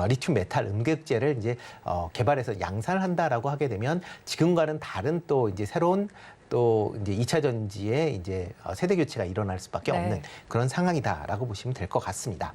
리튬 메탈 응급제를 이제 개발해서 양산을 한다라고 하게 되면 지금과는 다른 또 이제 새로운 또 이제 2차 전지의 이제 세대 교체가 일어날 수밖에 네. 없는 그런 상황이다라고 보시면 될 것 같습니다.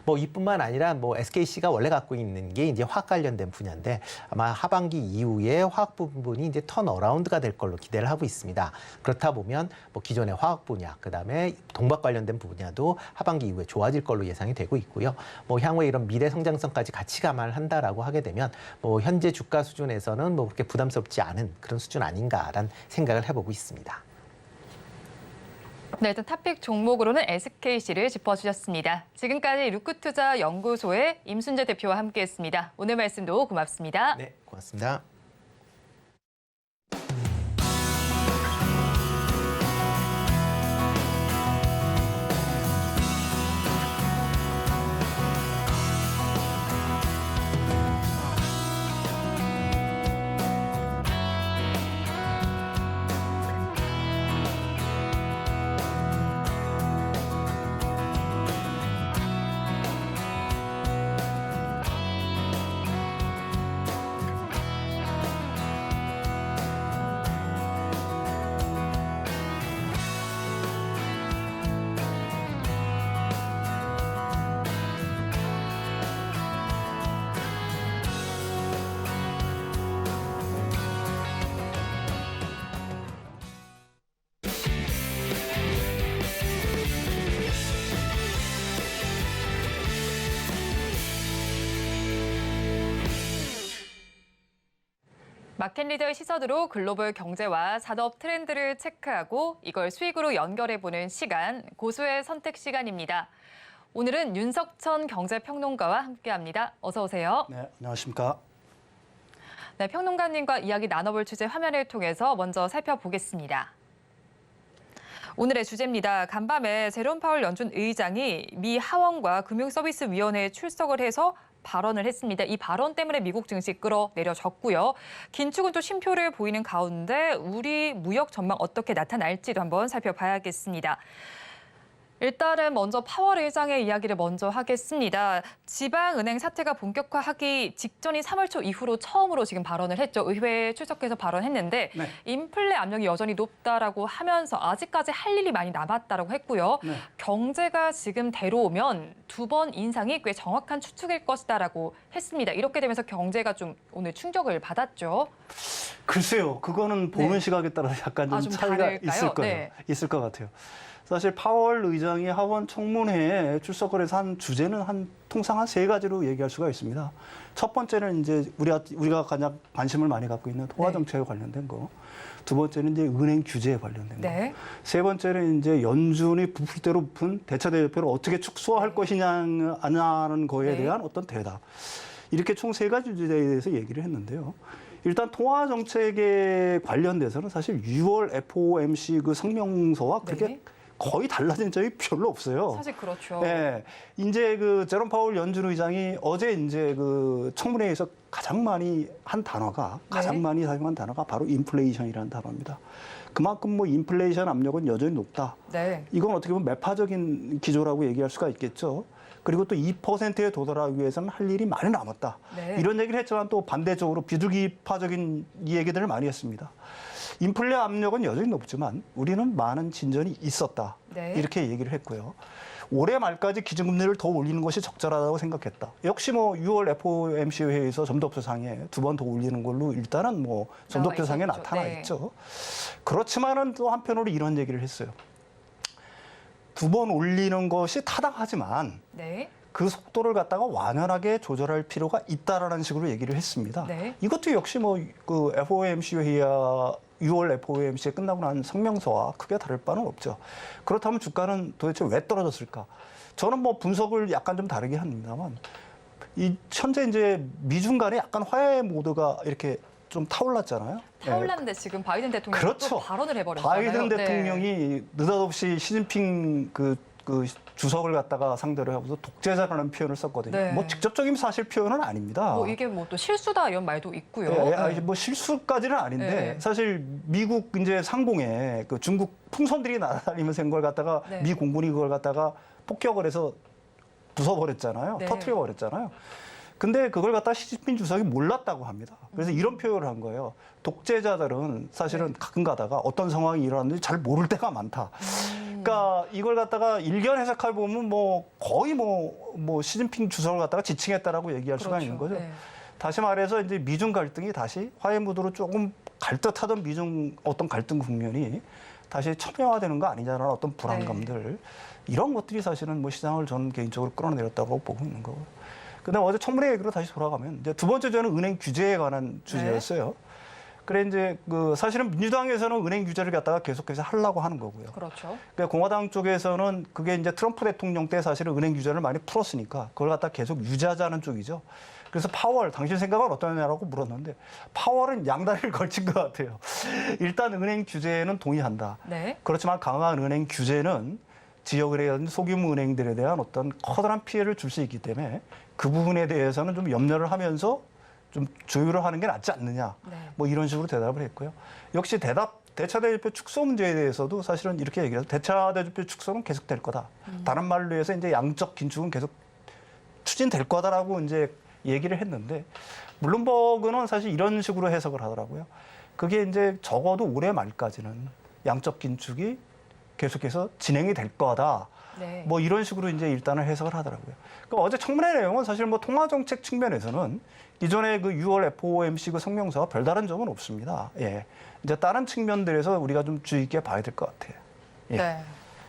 뭐 이뿐만 아니라 뭐 SKC가 원래 갖고 있는 게 이제 화학 관련된 분야인데 아마 하반기 이후에 화학 부분이 이제 턴어라운드가 될 걸로 기대를 하고 있습니다. 그렇다 보면 뭐 기존의 화학 분야, 그다음에 동박 관련된 분야도 하반기 이후에 좋아질 걸로 예상이 되고 있고요. 뭐 향후에 이런 미래 성장성까지 같이 감안을 한다라고 하게 되면 뭐 현재 주가 수준에서는 뭐 그렇게 부담스럽지 않은 그런 수준 아닌가라는 생각을 해보고 있습니다. 네, 일단 탑픽 종목으로는 SKC를 짚어주셨습니다. 지금까지 루크투자연구소의 임순재 대표와 함께했습니다. 오늘 말씀도 고맙습니다. 네, 고맙습니다. 마켓리더의 시선으로 글로벌 경제와 산업 트렌드를 체크하고 이걸 수익으로 연결해보는 시간, 고수의 선택 시간입니다. 오늘은 윤석천 경제평론가와 함께합니다. 어서 오세요. 네, 안녕하십니까. 네, 평론가님과 이야기 나눠볼 주제 화면을 통해서 먼저 살펴보겠습니다. 오늘의 주제입니다. 간밤에 제롬 파월 연준 의장이 미 하원과 금융서비스위원회에 출석을 해서 발언을 했습니다. 이 발언 때문에 미국 증시 끌어내려졌고요. 긴축은 또 쉼표를 보이는 가운데 우리 무역 전망 어떻게 나타날지도 한번 살펴봐야겠습니다. 일단은 먼저 파월 의장의 이야기를 먼저 하겠습니다. 지방은행 사태가 본격화하기 직전인 3월 초 이후로 처음으로 지금 발언을 했죠. 의회에 출석해서 발언했는데 네. 인플레 압력이 여전히 높다라고 하면서 아직까지 할 일이 많이 남았다라고 했고요. 네. 경제가 지금대로 오면 두 번 인상이 꽤 정확한 추측일 것이다라고 했습니다. 이렇게 되면서 경제가 좀 오늘 충격을 받았죠. 글쎄요, 그거는 보는 네. 시각에 따라서 약간 좀 좀 차이가 다를까요? 있을 거예요. 네. 있을 것 같아요. 사실 파월 의장이 하원 청문회에 출석을 해서 한 주제는 통상 한 3가지로 얘기할 수가 있습니다. 첫 번째는 이제 우리가 가장 관심을 많이 갖고 있는 통화 정책에 관련된 거. 두 번째는 이제 은행 규제에 관련된 거. 네. 세 번째는 이제 연준이 부풀 대로 부푼 대차 대조표를 어떻게 축소할 것이냐 안 하는 거에 네. 대한 어떤 대답. 이렇게 총 3가지 주제에 대해서 얘기를 했는데요. 일단 통화 정책에 관련돼서는 사실 6월 FOMC 그 성명서와 그렇게 네. 거의 달라진 점이 별로 없어요. 사실 그렇죠. 네, 이제 그 제롬 파월 연준 의장이 어제 이제 그 청문회에서 가장 많이 사용한 단어가 바로 인플레이션이라는 단어입니다. 그만큼 뭐 인플레이션 압력은 여전히 높다. 네. 이건 어떻게 보면 매파적인 기조라고 얘기할 수가 있겠죠. 그리고 또 2%에 도달하기 위해서는 할 일이 많이 남았다. 네. 이런 얘기를 했지만 또 반대적으로 비둘기파적인 얘기들을 많이 했습니다. 인플레 압력은 여전히 높지만 우리는 많은 진전이 있었다. 네. 이렇게 얘기를 했고요. 올해 말까지 기준금리를 더 올리는 것이 적절하다고 생각했다. 역시 뭐 6월 FOMC 회의에서 점도표 상에 2번 더 올리는 걸로 일단은 뭐 점도표 상에 있었죠. 나타나 네. 있죠. 그렇지만은 또 한편으로 이런 얘기를 했어요. 2번 올리는 것이 타당하지만 네. 그 속도를 갖다가 완연하게 조절할 필요가 있다라는 식으로 얘기를 했습니다. 네. 이것도 역시 뭐 그 FOMC 회의야 6월 FOMC에 끝나고 난 성명서와 크게 다를 바는 없죠. 그렇다면 주가는 도대체 왜 떨어졌을까? 저는 뭐 분석을 약간 좀 다르게 합니다만 이 현재 이제 미중 간에 약간 화해 모드가 이렇게 좀 타올랐잖아요. 타올랐는데 지금 바이든 대통령이 그렇죠. 또 발언을 해버렸잖아요. 바이든 네. 대통령이 느닷없이 시진핑 그 주석을 갖다가 상대로 하고서 독재자라는 표현을 썼거든요. 네. 뭐 직접적인 사실 표현은 아닙니다. 뭐 이게 뭐 또 실수다 이런 말도 있고요. 예, 뭐 실수까지는 아닌데 네. 사실 미국 이제 상공에 그 중국 풍선들이 날아다니면서 한 걸 갖다가 네. 미 공군이 그걸 갖다가 폭격을 해서 부숴버렸잖아요. 네. 터트려버렸잖아요. 근데 그걸 갖다 시진핑 주석이 몰랐다고 합니다. 그래서 이런 표현을 한 거예요. 독재자들은 사실은 네. 가끔 가다가 어떤 상황이 일어났는지 잘 모를 때가 많다. 그러니까 이걸 갖다가 일견 해석해 보면 뭐 거의 뭐 시진핑 주석을 갖다가 지칭했다라고 얘기할 수가 있는 거죠. 네. 다시 말해서 이제 미중 갈등이 다시 화해 무드로 조금 갈 듯하던 미중 어떤 갈등 국면이 다시 첨예화되는 거 아니냐라는 어떤 불안감들 이런 것들이 사실은 뭐 시장을 저는 개인적으로 끌어내렸다고 보고 있는 거고. 근데 어제 청문회 얘기로 다시 돌아가면 이제 두 번째 주제는 은행 규제에 관한 주제였어요. 그래 이제 그 사실은 민주당에서는 은행 규제를 갖다가 계속해서 하려고 하는 거고요. 그렇죠. 그러니까 공화당 쪽에서는 그게 이제 트럼프 대통령 때 사실은 은행 규제를 많이 풀었으니까 그걸 갖다 계속 유지하자는 쪽이죠. 그래서 파월, 당신 생각은 어떠냐라고 물었는데 파월은 양다리를 걸친 것 같아요. 일단 은행 규제는 동의한다. 네. 그렇지만 강한 은행 규제는 지역은행, 소규모 은행들에 대한 어떤 커다란 피해를 줄 수 있기 때문에 그 부분에 대해서는 좀 염려를 하면서 좀 조율을 하는 게 낫지 않느냐. 네. 뭐 이런 식으로 대답을 했고요. 역시 대차 대조표 축소 문제에 대해서도 사실은 이렇게 얘기해서 대차 대조표 축소는 계속될 거다. 다른 말로 해서 이제 양적 긴축은 계속 추진될 거다라고 이제 얘기를 했는데 블룸버그는 사실 이런 식으로 해석을 하더라고요. 그게 이제 적어도 올해 말까지는 양적 긴축이 계속해서 진행이 될 거다. 네. 뭐 이런 식으로 이제 일단은 해석을 하더라고요. 그러니까 어제 청문회 내용은 사실 뭐 통화 정책 측면에서는 이전에 그 6월 FOMC 그 성명서와 별다른 점은 없습니다. 예. 이제 다른 측면들에서 우리가 좀 주의 있게 봐야 될 것 같아요. 예. 네.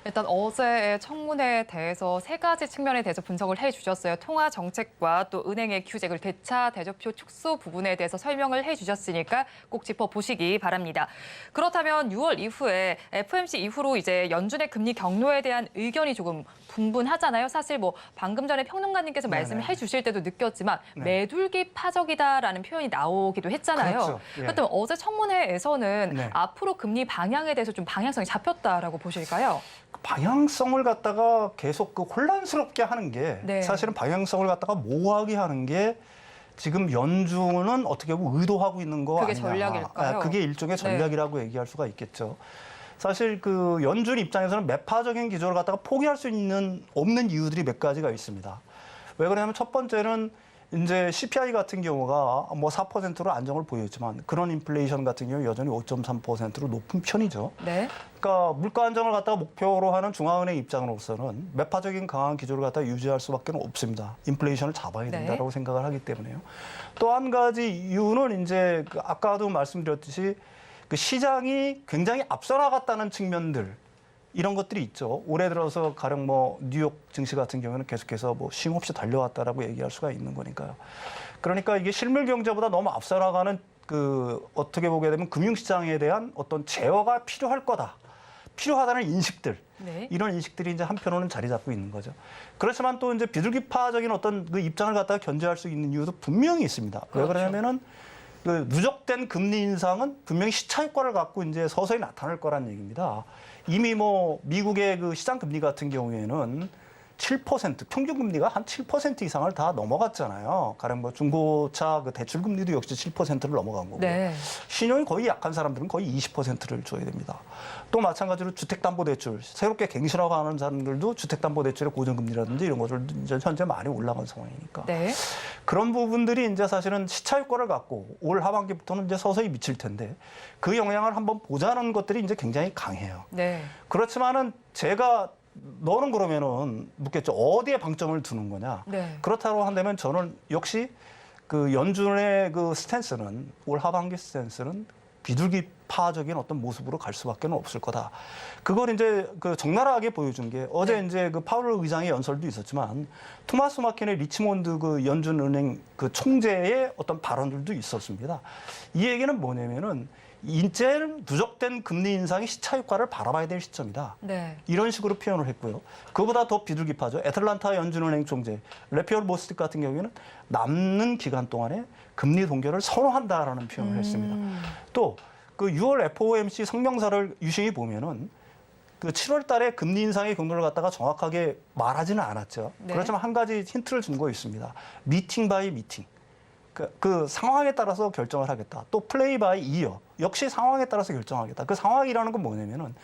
일단 어제의 청문회에 대해서 세 가지 측면에 대해서 분석을 해주셨어요. 통화 정책과 또 은행의 규제, 그리고 대차 대조표 축소 부분에 대해서 설명을 해주셨으니까 꼭 짚어보시기 바랍니다. 그렇다면 6월 이후에 FOMC 이후로 이제 연준의 금리 경로에 대한 의견이 조금 분분하잖아요. 사실 뭐 방금 전에 평론가님께서 말씀을 해주실 때도 느꼈지만 매둘기 파적이다라는 표현이 나오기도 했잖아요. 그렇죠. 예. 그렇다면 어제 청문회에서는 네. 앞으로 금리 방향에 대해서 좀 방향성이 잡혔다라고 보실까요? 방향성을 갖다가 계속 그 혼란스럽게 하는 게 네. 사실은 방향성을 갖다가 모호하게 하는 게 지금 연준은 어떻게 보면 의도하고 있는 거 그게 아니냐. 전략일까요? 그게 일종의 전략이라고 얘기할 수가 있겠죠. 사실 그 연준 입장에서는 매파적인 기조를 갖다가 포기할 수 없는 이유들이 몇 가지가 있습니다. 왜 그러냐면 첫 번째는 이제 CPI 같은 경우가 뭐 4%로 안정을 보였지만 그런 인플레이션 같은 경우 여전히 5.3%로 높은 편이죠. 네. 그러니까 물가 안정을 갖다가 목표로 하는 중앙은행 입장으로서는 매파적인 강한 기조를 갖다가 유지할 수밖에 없습니다. 인플레이션을 잡아야 된다라고 생각을 하기 때문에요. 또 한 가지 이유는 이제 그 아까도 말씀드렸듯이 그 시장이 굉장히 앞서 나갔다는 측면들 이런 것들이 있죠. 올해 들어서 가령 뭐 뉴욕 증시 같은 경우는 계속해서 뭐 쉼없이 달려왔다라고 얘기할 수가 있는 거니까요. 그러니까 이게 실물 경제보다 너무 앞서 나가는 그 어떻게 보게 되면 금융시장에 대한 어떤 제어가 필요할 거다. 필요하다는 인식들. 네. 이런 인식들이 이제 한편으로는 자리 잡고 있는 거죠. 그렇지만 또 이제 비둘기파적인 어떤 그 입장을 갖다가 견제할 수 있는 이유도 분명히 있습니다. 그렇죠. 왜 그러냐면은 그 누적된 금리 인상은 분명히 시차 효과를 갖고 이제 서서히 나타날 거란 얘기입니다. 이미 뭐 미국의 그 시장 금리 같은 경우에는 7% 평균 금리가 한 7% 이상을 다 넘어갔잖아요. 가령 뭐 중고차 그 대출 금리도 역시 7%를 넘어간 거고. 네. 신용이 거의 약한 사람들은 거의 20%를 줘야 됩니다. 또 마찬가지로 주택담보대출 새롭게 갱신하고 하는 사람들도 주택담보대출의 고정금리라든지 이런 것들 이제 현재 많이 올라간 상황이니까. 네. 그런 부분들이 이제 사실은 시차 효과를 갖고 올 하반기부터는 이제 서서히 미칠 텐데 그 영향을 한번 보자는 것들이 이제 굉장히 강해요. 네. 그렇지만은 제가 너는 그러면은 묻겠죠. 어디에 방점을 두는 거냐? 네. 그렇다고 한다면 저는 역시 그 연준의 그 스탠스는 올 하반기 스탠스는 비둘기파적인 어떤 모습으로 갈 수밖에 없을 거다. 그걸 이제 그 적나라하게 보여준 게 어제 이제 그 파월 의장의 연설도 있었지만 토마스 마킨의 리치몬드 그 연준은행 그 총재의 어떤 발언들도 있었습니다. 이 얘기는 뭐냐면은 이제는 누적된 금리 인상의 시차 효과를 바라봐야 될 시점이다. 네. 이런 식으로 표현을 했고요. 그보다 더 비둘기파죠. 애틀란타 연준은행 총재 레피얼 보스틱 같은 경우에는 남는 기간 동안에 금리 동결을 선호한다라는 표현을 했습니다. 또 그 6월 FOMC 성명서를 유심히 보면은 그 7월 달에 금리 인상의 경로를 갖다가 정확하게 말하지는 않았죠. 네. 그렇지만 한 가지 힌트를 준 거 있습니다. 미팅 바이 미팅. 그 상황에 따라서 결정을 하겠다. 또 플레이 바이 이어. 역시 상황에 따라서 결정하겠다. 그 상황이라는 건 뭐냐면은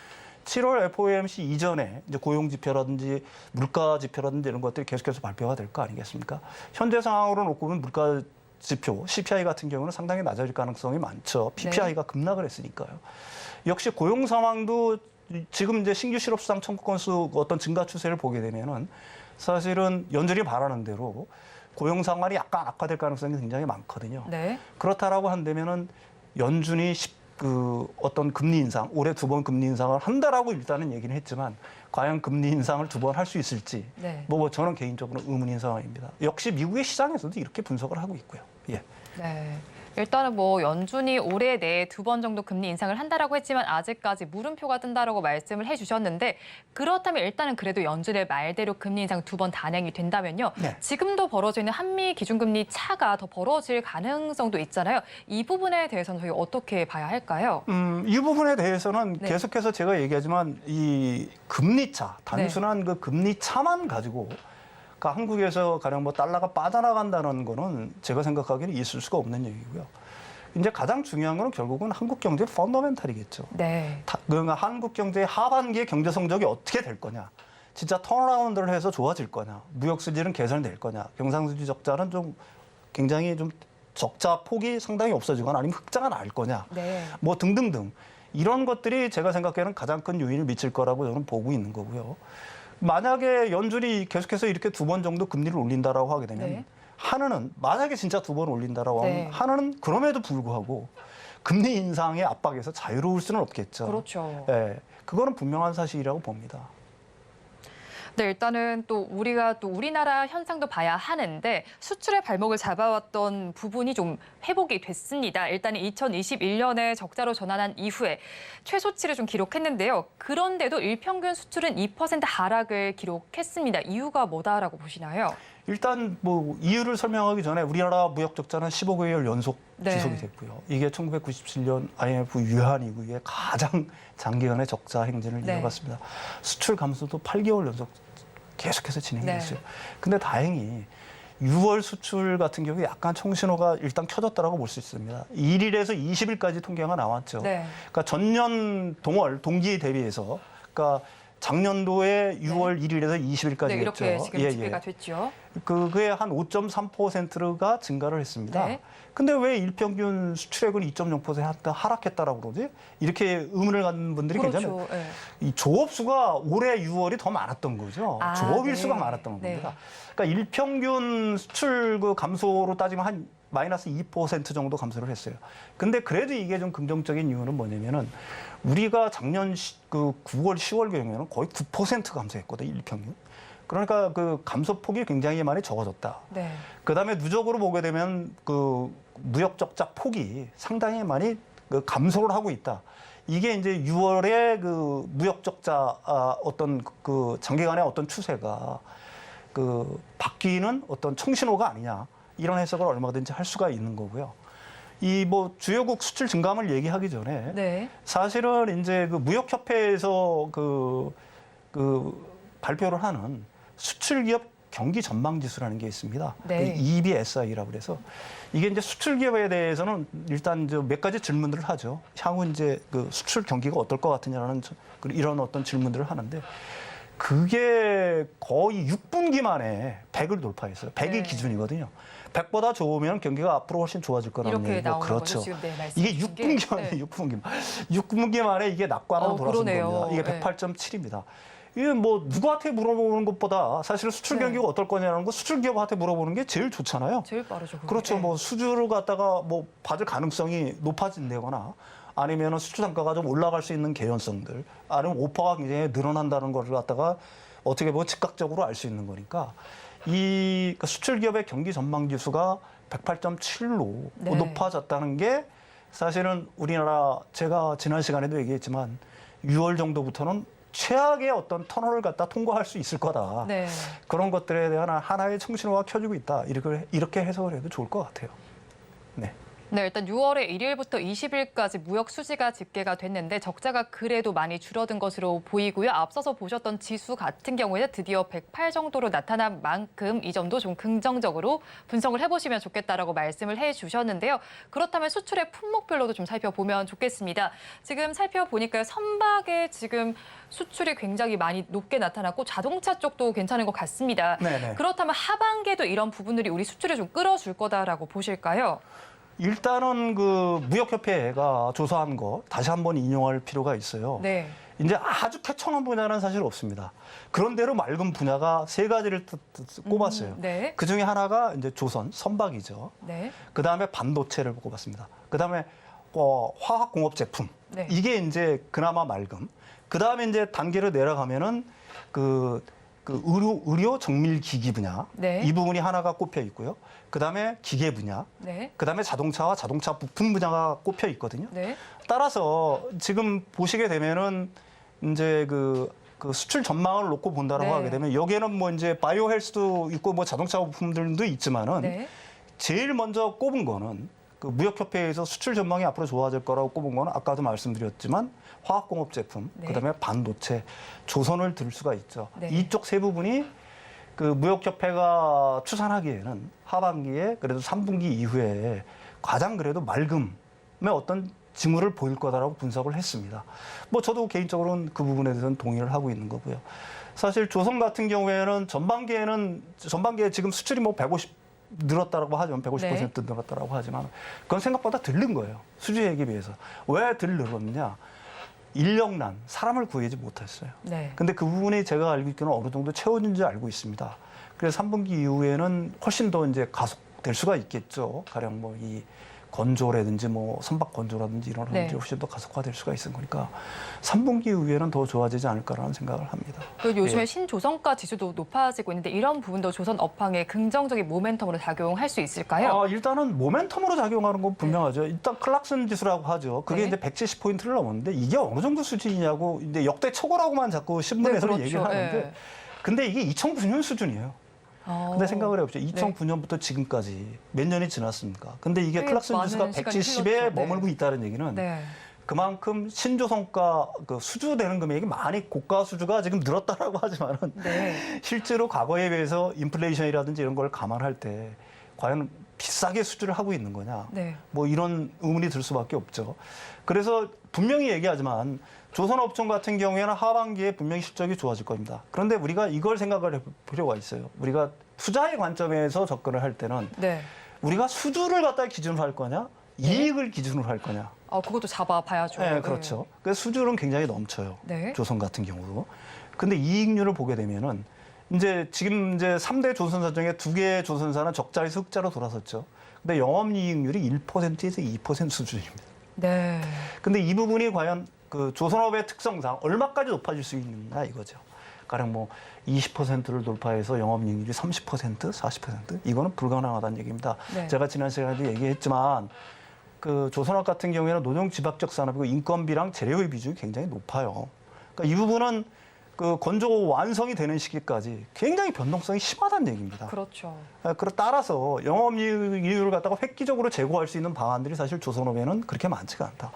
7월 FOMC 이전에 이제 고용 지표라든지 물가 지표라든지 이런 것들이 계속해서 발표가 될 거 아니겠습니까? 현재 상황으로 놓고 보면 물가 지표, CPI 같은 경우는 상당히 낮아질 가능성이 많죠. PPI가 급락을 했으니까요. 역시 고용 상황도 지금 이제 신규 실업 수당 청구 건수 어떤 증가 추세를 보게 되면은 사실은 연준이 바라는 대로 고용 상황이 약간 악화될 가능성이 굉장히 많거든요. 네. 그렇다라고 한다면은 연준이 그 어떤 금리 인상, 올해 2번 금리 인상을 한다라고 일단은 얘기는 했지만 과연 금리 인상을 2번 할 수 있을지 네. 뭐 저는 개인적으로 의문인 상황입니다. 역시 미국의 시장에서도 이렇게 분석을 하고 있고요. 예. 네. 일단은 뭐 연준이 올해 내에 2번 정도 금리 인상을 한다라고 했지만 아직까지 물음표가 뜬다라고 말씀을 해주셨는데 그렇다면 일단은 그래도 연준의 말대로 금리 인상 2번 단행이 된다면요. 네. 지금도 벌어져 있는 한미 기준금리 차가 더 벌어질 가능성도 있잖아요. 이 부분에 대해서는 저희 어떻게 봐야 할까요? 이 부분에 대해서는 네. 계속해서 제가 얘기하지만 이 금리 차, 단순한 그 금리 차만 가지고 그러니까 한국에서 가령 뭐 달러가 빠져나간다는 거는 제가 생각하기에는 있을 수가 없는 얘기고요. 이제 가장 중요한 거는 결국은 한국 경제의 펀더멘탈이겠죠. 네. 그러니까 한국 경제의 하반기의 경제 성적이 어떻게 될 거냐. 진짜 턴어라운드를 해서 좋아질 거냐. 무역 수지는 개선될 거냐. 경상수지 적자는 좀 굉장히 좀 적자 폭이 상당히 없어지거나 아니면 흑자가 날 거냐. 네. 뭐 등등등. 이런 것들이 제가 생각하기에는 가장 큰 요인을 미칠 거라고 저는 보고 있는 거고요. 만약에 연준이 계속해서 이렇게 2번 정도 금리를 올린다라고 하게 되면 네. 한은은 만약에 진짜 2번 올린다라고 네. 하면 한은은 그럼에도 불구하고 금리 인상의 압박에서 자유로울 수는 없겠죠. 그렇죠. 예, 그거는 분명한 사실이라고 봅니다. 네, 일단은 또 우리가 또 우리나라 현상도 봐야 하는데 수출의 발목을 잡아왔던 부분이 좀 회복이 됐습니다. 일단은 2021년에 적자로 전환한 이후에 최소치를 좀 기록했는데요. 그런데도 일평균 수출은 2% 하락을 기록했습니다. 이유가 뭐다라고 보시나요? 일단 뭐 이유를 설명하기 전에 우리나라 무역 적자는 15개월 연속 네. 지속이 됐고요. 이게 1997년 IMF 유한 이후에 가장 장기간의 적자 행진을 네. 이어갔습니다. 수출 감소도 8개월 연속 계속해서 진행이 네. 됐어요. 근데 다행히 6월 수출 같은 경우에 약간 청신호가 일단 켜졌다라고 볼 수 있습니다. 1일에서 20일까지 통계가 나왔죠. 네. 그러니까 전년 동기 대비해서 그러니까 작년도에 6월 1일에서 20일까지 네, 이렇게 했죠. 지금 집계가 됐죠. 그게 한 5.3%가 증가를 했습니다. 네. 근데 왜 일평균 수출액은 2.0% 하락했다라고 그러지? 이렇게 의문을 갖는 분들이 굉장히 그렇죠. 네. 이 조업수가 올해 6월이 더 많았던 거죠. 아, 조업일수가 네. 많았던 네. 겁니다. 그러니까 일평균 수출 그 감소로 따지면 한 마이너스 2% 정도 감소를 했어요. 근데 그래도 이게 좀 긍정적인 이유는 뭐냐면은 우리가 작년 그 9월, 10월 경우에는 거의 9% 감소했거든요, 일평균. 그러니까 그 감소폭이 굉장히 많이 적어졌다. 네. 그다음에 누적으로 보게 되면 그 무역 적자 폭이 상당히 많이 그 감소를 하고 있다. 이게 이제 6월에 그 무역 적자 어떤 그 장기간의 어떤 추세가 그 바뀌는 어떤 청신호가 아니냐 이런 해석을 얼마든지 할 수가 있는 거고요. 이 뭐 주요국 수출 증감을 얘기하기 전에 네. 사실은 이제 그 무역협회에서 그 발표를 하는 수출기업 경기 전망 지수라는 게 있습니다. 네. 그 EBSI라고 그래서 이게 이제 수출 기업에 대해서는 일단 몇 가지 질문들을 하죠. 향후 이제 그 수출 경기가 어떨 것 같으냐라는 이런 어떤 질문들을 하는데 그게 거의 6분기 만에 100을 돌파했어요. 100이 네. 기준이거든요. 100보다 좋으면 경기가 앞으로 훨씬 좋아질 거라는 이렇게 얘기고 나오는 그렇죠. 거죠. 지금 네, 이게 말씀 주신 게. 6분기 만에 네. 6분기 만에 이게 낙관으로 돌아선 그러네요. 겁니다. 이게 네. 108.7입니다. 이게 뭐 누구한테 물어보는 것보다 사실 수출 네. 경기가 어떨 거냐는 거 수출 기업한테 물어보는 게 제일 좋잖아요. 제일 빠르죠. 그게. 그렇죠. 네. 뭐 수주를 갖다가 뭐 받을 가능성이 높아진다거나 아니면 수출 단가가 좀 올라갈 수 있는 개연성들 아니면 오퍼가 굉장히 늘어난다는 것을 갖다가 어떻게 보면 즉각적으로 알 수 있는 거니까 이 수출 기업의 경기 전망 지수가 108.7로 네. 높아졌다는 게 사실은 우리나라 제가 지난 시간에도 얘기했지만 6월 정도부터는 최악의 어떤 터널을 갖다 통과할 수 있을 거다. 네. 그런 것들에 대한 하나의 청신호가 켜지고 있다. 이렇게 해석을 해도 좋을 것 같아요. 네. 네, 일단 6월에 1일부터 20일까지 무역 수지가 집계가 됐는데 적자가 그래도 많이 줄어든 것으로 보이고요. 앞서서 보셨던 지수 같은 경우에는 드디어 108 정도로 나타난 만큼 이 점도 좀 긍정적으로 분석을 해보시면 좋겠다라고 말씀을 해주셨는데요. 그렇다면 수출의 품목별로도 좀 살펴보면 좋겠습니다. 지금 살펴보니까 선박에 지금 수출이 굉장히 많이 높게 나타났고 자동차 쪽도 괜찮은 것 같습니다. 네네. 그렇다면 하반기에도 이런 부분들이 우리 수출을 좀 끌어줄 거다라고 보실까요? 일단은 그 무역협회가 조사한 거 다시 한번 인용할 필요가 있어요. 네. 이제 아주 태청한 분야는 사실 없습니다. 그런대로 맑은 분야가 세 가지를 꼽았어요. 네. 그 중에 하나가 이제 조선, 선박이죠. 네. 그 다음에 반도체를 꼽았습니다. 그 다음에 화학공업 제품. 네. 이게 이제 그나마 맑음. 그 다음에 이제 단계를 내려가면은 그 의료 정밀 기기 분야. 네. 이 부분이 하나가 꼽혀 있고요. 그 다음에 기계 분야. 네. 그 다음에 자동차와 자동차 부품 분야가 꼽혀 있거든요. 네. 따라서 지금 보시게 되면은 이제 그 수출 전망을 놓고 본다라고 네. 하게 되면 여기에는 뭐 이제 바이오 헬스도 있고 뭐 자동차 부품들도 있지만은 네. 제일 먼저 꼽은 거는 그 무역협회에서 수출 전망이 앞으로 좋아질 거라고 꼽은 거는 아까도 말씀드렸지만 화학공업 제품, 네. 그다음에 반도체, 조선을 들 수가 있죠. 네. 이쪽 세 부분이 그 무역협회가 추산하기에는 하반기에 그래도 3분기 이후에 가장 그래도 맑음의 어떤 징후를 보일 거다라고 분석을 했습니다. 뭐 저도 개인적으로는 그 부분에 대해서는 동의를 하고 있는 거고요. 사실 조선 같은 경우에는 전반기에 지금 수출이 뭐 150 늘었다라고 하지만 150% 네. 늘었다라고 하지만 그건 생각보다 덜 는 거예요. 수주액에 비해서. 왜 덜 늘었느냐? 인력난, 사람을 구하지 못했어요. 네. 근데 그 부분이 제가 알고 있기로는 어느 정도 채워진지 알고 있습니다. 그래서 3분기 이후에는 훨씬 더 이제 가속될 수가 있겠죠. 가령 뭐 이 건조라든지 뭐 선박 건조라든지 이런 네. 것들이 훨씬 더 가속화될 수가 있는 거니까 3분기 이후에는 더 좋아지지 않을까라는 생각을 합니다. 그리고 요즘에 예. 신조선가 지수도 높아지고 있는데 이런 부분도 조선 업황에 긍정적인 모멘텀으로 작용할 수 있을까요? 일단은 모멘텀으로 작용하는 건 분명하죠. 일단 클락슨 지수라고 하죠. 그게 네. 이제 170포인트를 넘었는데 이게 어느 정도 수준이냐고 이제 역대 최고라고만 자꾸 신문에서는 네, 그렇죠. 얘기를 하는데 예. 근데 이게 2009년 수준이에요. 근데 생각을 해보죠. 네. 2009년부터 지금까지 몇 년이 지났습니까? 근데 이게 꽤 클락슨 지수가 많은 시간이 170에 흘렀죠. 네. 머물고 있다는 얘기는 네. 그만큼 신조성가 그 수주되는 금액이 많이 고가 수주가 지금 늘었다라고 하지만은 네. 실제로 과거에 비해서 인플레이션이라든지 이런 걸 감안할 때 과연 비싸게 수주를 하고 있는 거냐? 네. 뭐 이런 의문이 들 수밖에 없죠. 그래서 분명히 얘기하지만 조선업종 같은 경우에는 하반기에 분명히 실적이 좋아질 겁니다. 그런데 우리가 이걸 생각을 해볼 필요가 있어요. 우리가 투자의 관점에서 접근을 할 때는 네. 우리가 수주를 갖다 기준으로 할 거냐, 이익을 기준으로 할 거냐. 그것도 잡아봐야죠. 네, 그렇죠. 그래서 수주는 굉장히 넘쳐요. 네. 조선 같은 경우도. 근데 이익률을 보게 되면은 지금 3대 조선사 중에 2개의 조선사는 적자에서 흑자로 돌아섰죠. 근데 영업이익률이 1%에서 2% 수준입니다. 네. 근데 이 부분이 과연 그 조선업의 특성상 얼마까지 높아질 수 있느냐 이거죠. 가령 뭐 20%를 돌파해서 영업이익률이 30%, 40% 이거는 불가능하다는 얘기입니다. 네. 제가 지난 시간에도 얘기했지만 그 조선업 같은 경우에는 노동 집약적 산업이고 인건비랑 재료의 비중이 굉장히 높아요. 그러니까 이 부분은 그 건조 완성이 되는 시기까지 굉장히 변동성이 심하다는 얘기입니다. 그렇죠. 따라서 영업이익률을 갖다가 획기적으로 제고할 수 있는 방안들이 사실 조선업에는 그렇게 많지가 않다.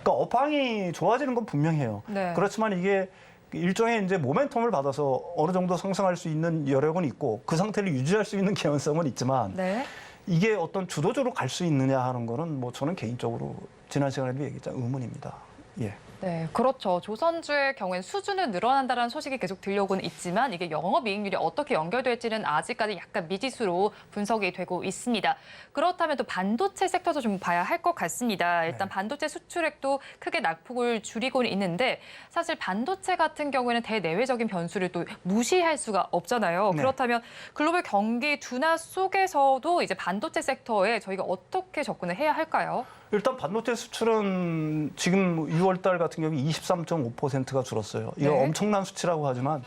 그러니까 업황이 좋아지는 건 분명해요. 네. 그렇지만 이게 일종의 이제 모멘텀을 받아서 어느 정도 상승할 수 있는 여력은 있고 그 상태를 유지할 수 있는 개연성은 있지만 네. 이게 어떤 주도적으로 갈 수 있느냐 하는 거는 뭐 저는 개인적으로 지난 시간에도 얘기했지만 의문입니다. 예. 네, 그렇죠. 조선주의 경우엔 수주는 늘어난다는 소식이 계속 들려오고는 있지만 이게 영업이익률이 어떻게 연결될지는 아직까지 약간 미지수로 분석이 되고 있습니다. 그렇다면 또 반도체 섹터도 좀 봐야 할 것 같습니다. 일단 네. 반도체 수출액도 크게 낙폭을 줄이고는 있는데 사실 반도체 같은 경우에는 대내외적인 변수를 또 무시할 수가 없잖아요. 네. 그렇다면 글로벌 경기 둔화 속에서도 이제 반도체 섹터에 저희가 어떻게 접근을 해야 할까요? 일단 반도체 수출은 지금 6월 달 같은 경우 23.5%가 줄었어요. 이거 네. 엄청난 수치라고 하지만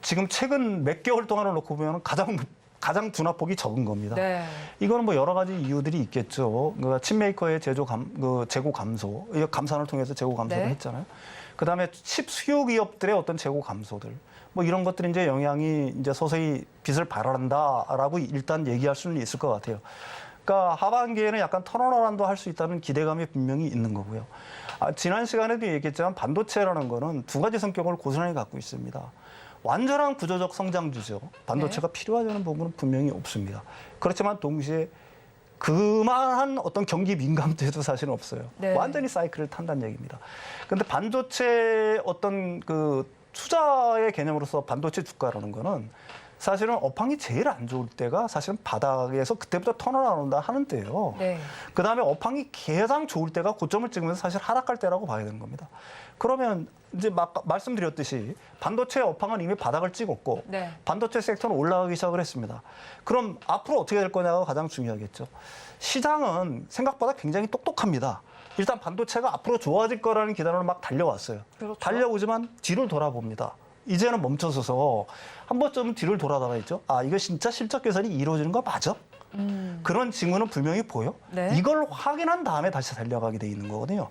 지금 최근 몇 개월 동안을 놓고 보면 가장 둔화폭이 적은 겁니다. 네. 이거는 뭐 여러 가지 이유들이 있겠죠. 그러니까 칩메이커의 재고 감소, 이 감산을 통해서 재고 감소를 네. 했잖아요. 그다음에 칩 수요 기업들의 어떤 재고 감소들, 뭐 이런 것들이 이제 영향이 이제 서서히 빛을 발한다라고 일단 얘기할 수는 있을 것 같아요. 그러니까 하반기에는 약간 턴어라운드 할 수 있다는 기대감이 분명히 있는 거고요. 지난 시간에도 얘기했지만 반도체라는 거는 두 가지 성격을 고스란히 갖고 있습니다. 완전한 구조적 성장주죠. 반도체가 필요하지 않은 부분은 분명히 없습니다. 그렇지만 동시에 그만한 어떤 경기 민감도도 사실은 없어요. 네. 완전히 사이클을 탄다는 얘기입니다. 그런데 반도체 어떤 그 투자의 개념으로서 반도체 주가라는 거는 사실은 업황이 제일 안 좋을 때가 사실은 바닥에서 그때부터 턴어라운드 하는 때예요. 네. 그다음에 업황이 가장 좋을 때가 고점을 찍으면서 사실 하락할 때라고 봐야 되는 겁니다. 그러면 이제 말씀드렸듯이 반도체 업황은 이미 바닥을 찍었고 네. 반도체 섹터는 올라가기 시작을 했습니다. 그럼 앞으로 어떻게 될 거냐가 가장 중요하겠죠. 시장은 생각보다 굉장히 똑똑합니다. 일단 반도체가 앞으로 좋아질 거라는 기대로 막 달려왔어요. 그렇죠. 달려오지만 뒤를 돌아봅니다. 이제는 멈춰서서 한 번쯤 뒤를 돌아다가 있죠. 이거 진짜 실적 개선이 이루어지는 거 맞아? 그런 징후는 분명히 보여. 네. 이걸 확인한 다음에 다시 달려가게 돼 있는 거거든요.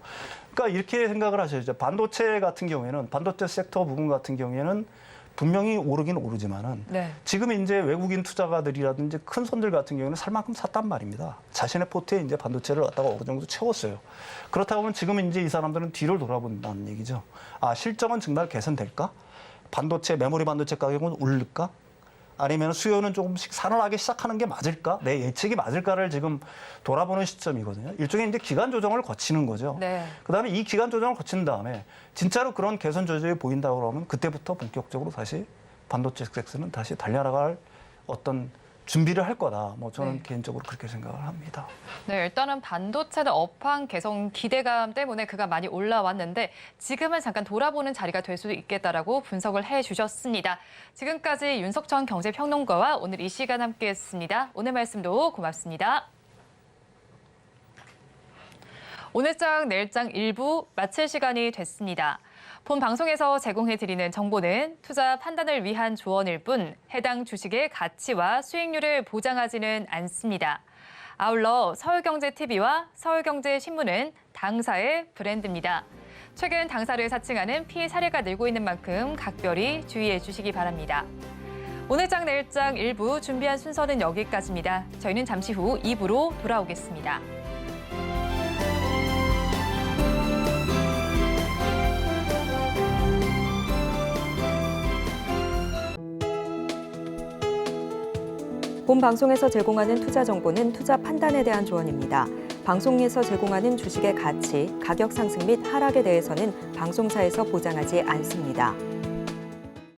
그러니까 이렇게 생각을 하셔야죠. 반도체 같은 경우에는 반도체 섹터 부분 같은 경우에는 분명히 오르긴 오르지만은 네. 지금 이제 외국인 투자가들이라든지 큰 손들 같은 경우는 살 만큼 샀단 말입니다. 자신의 포트에 이제 반도체를 갖다가 어느 정도 채웠어요. 그렇다고 하면 지금 이제 이 사람들은 뒤를 돌아본다는 얘기죠. 실적은 정말 개선될까? 메모리 반도체 가격은 오를까? 아니면 수요는 조금씩 살아나기 시작하는 게 맞을까? 내 예측이 맞을까를 지금 돌아보는 시점이거든요. 일종의 이제 기간 조정을 거치는 거죠. 네. 그다음에 이 기간 조정을 거친 다음에 진짜로 그런 개선 조짐이 보인다고 그러면 그때부터 본격적으로 다시 반도체 섹터는 다시 달려나갈 어떤 준비를 할 거다. 뭐 저는 네. 개인적으로 그렇게 생각을 합니다. 네, 일단은 반도체는 업황 개선 기대감 때문에 그가 많이 올라왔는데 지금은 잠깐 돌아보는 자리가 될 수도 있겠다라고 분석을 해주셨습니다. 지금까지 윤석천 경제평론가와 오늘 이 시간 함께했습니다. 오늘 말씀도 고맙습니다. 오늘장 내일장 일부 마칠 시간이 됐습니다. 본 방송에서 제공해드리는 정보는 투자 판단을 위한 조언일 뿐 해당 주식의 가치와 수익률을 보장하지는 않습니다. 아울러 서울경제TV와 서울경제신문은 당사의 브랜드입니다. 최근 당사를 사칭하는 피해 사례가 늘고 있는 만큼 각별히 주의해 주시기 바랍니다. 오늘장 내일장 일부 준비한 순서는 여기까지입니다. 저희는 잠시 후 2부로 돌아오겠습니다. 본 방송에서 제공하는 투자 정보는 투자 판단에 대한 조언입니다. 방송에서 제공하는 주식의 가치, 가격 상승 및 하락에 대해서는 방송사에서 보장하지 않습니다.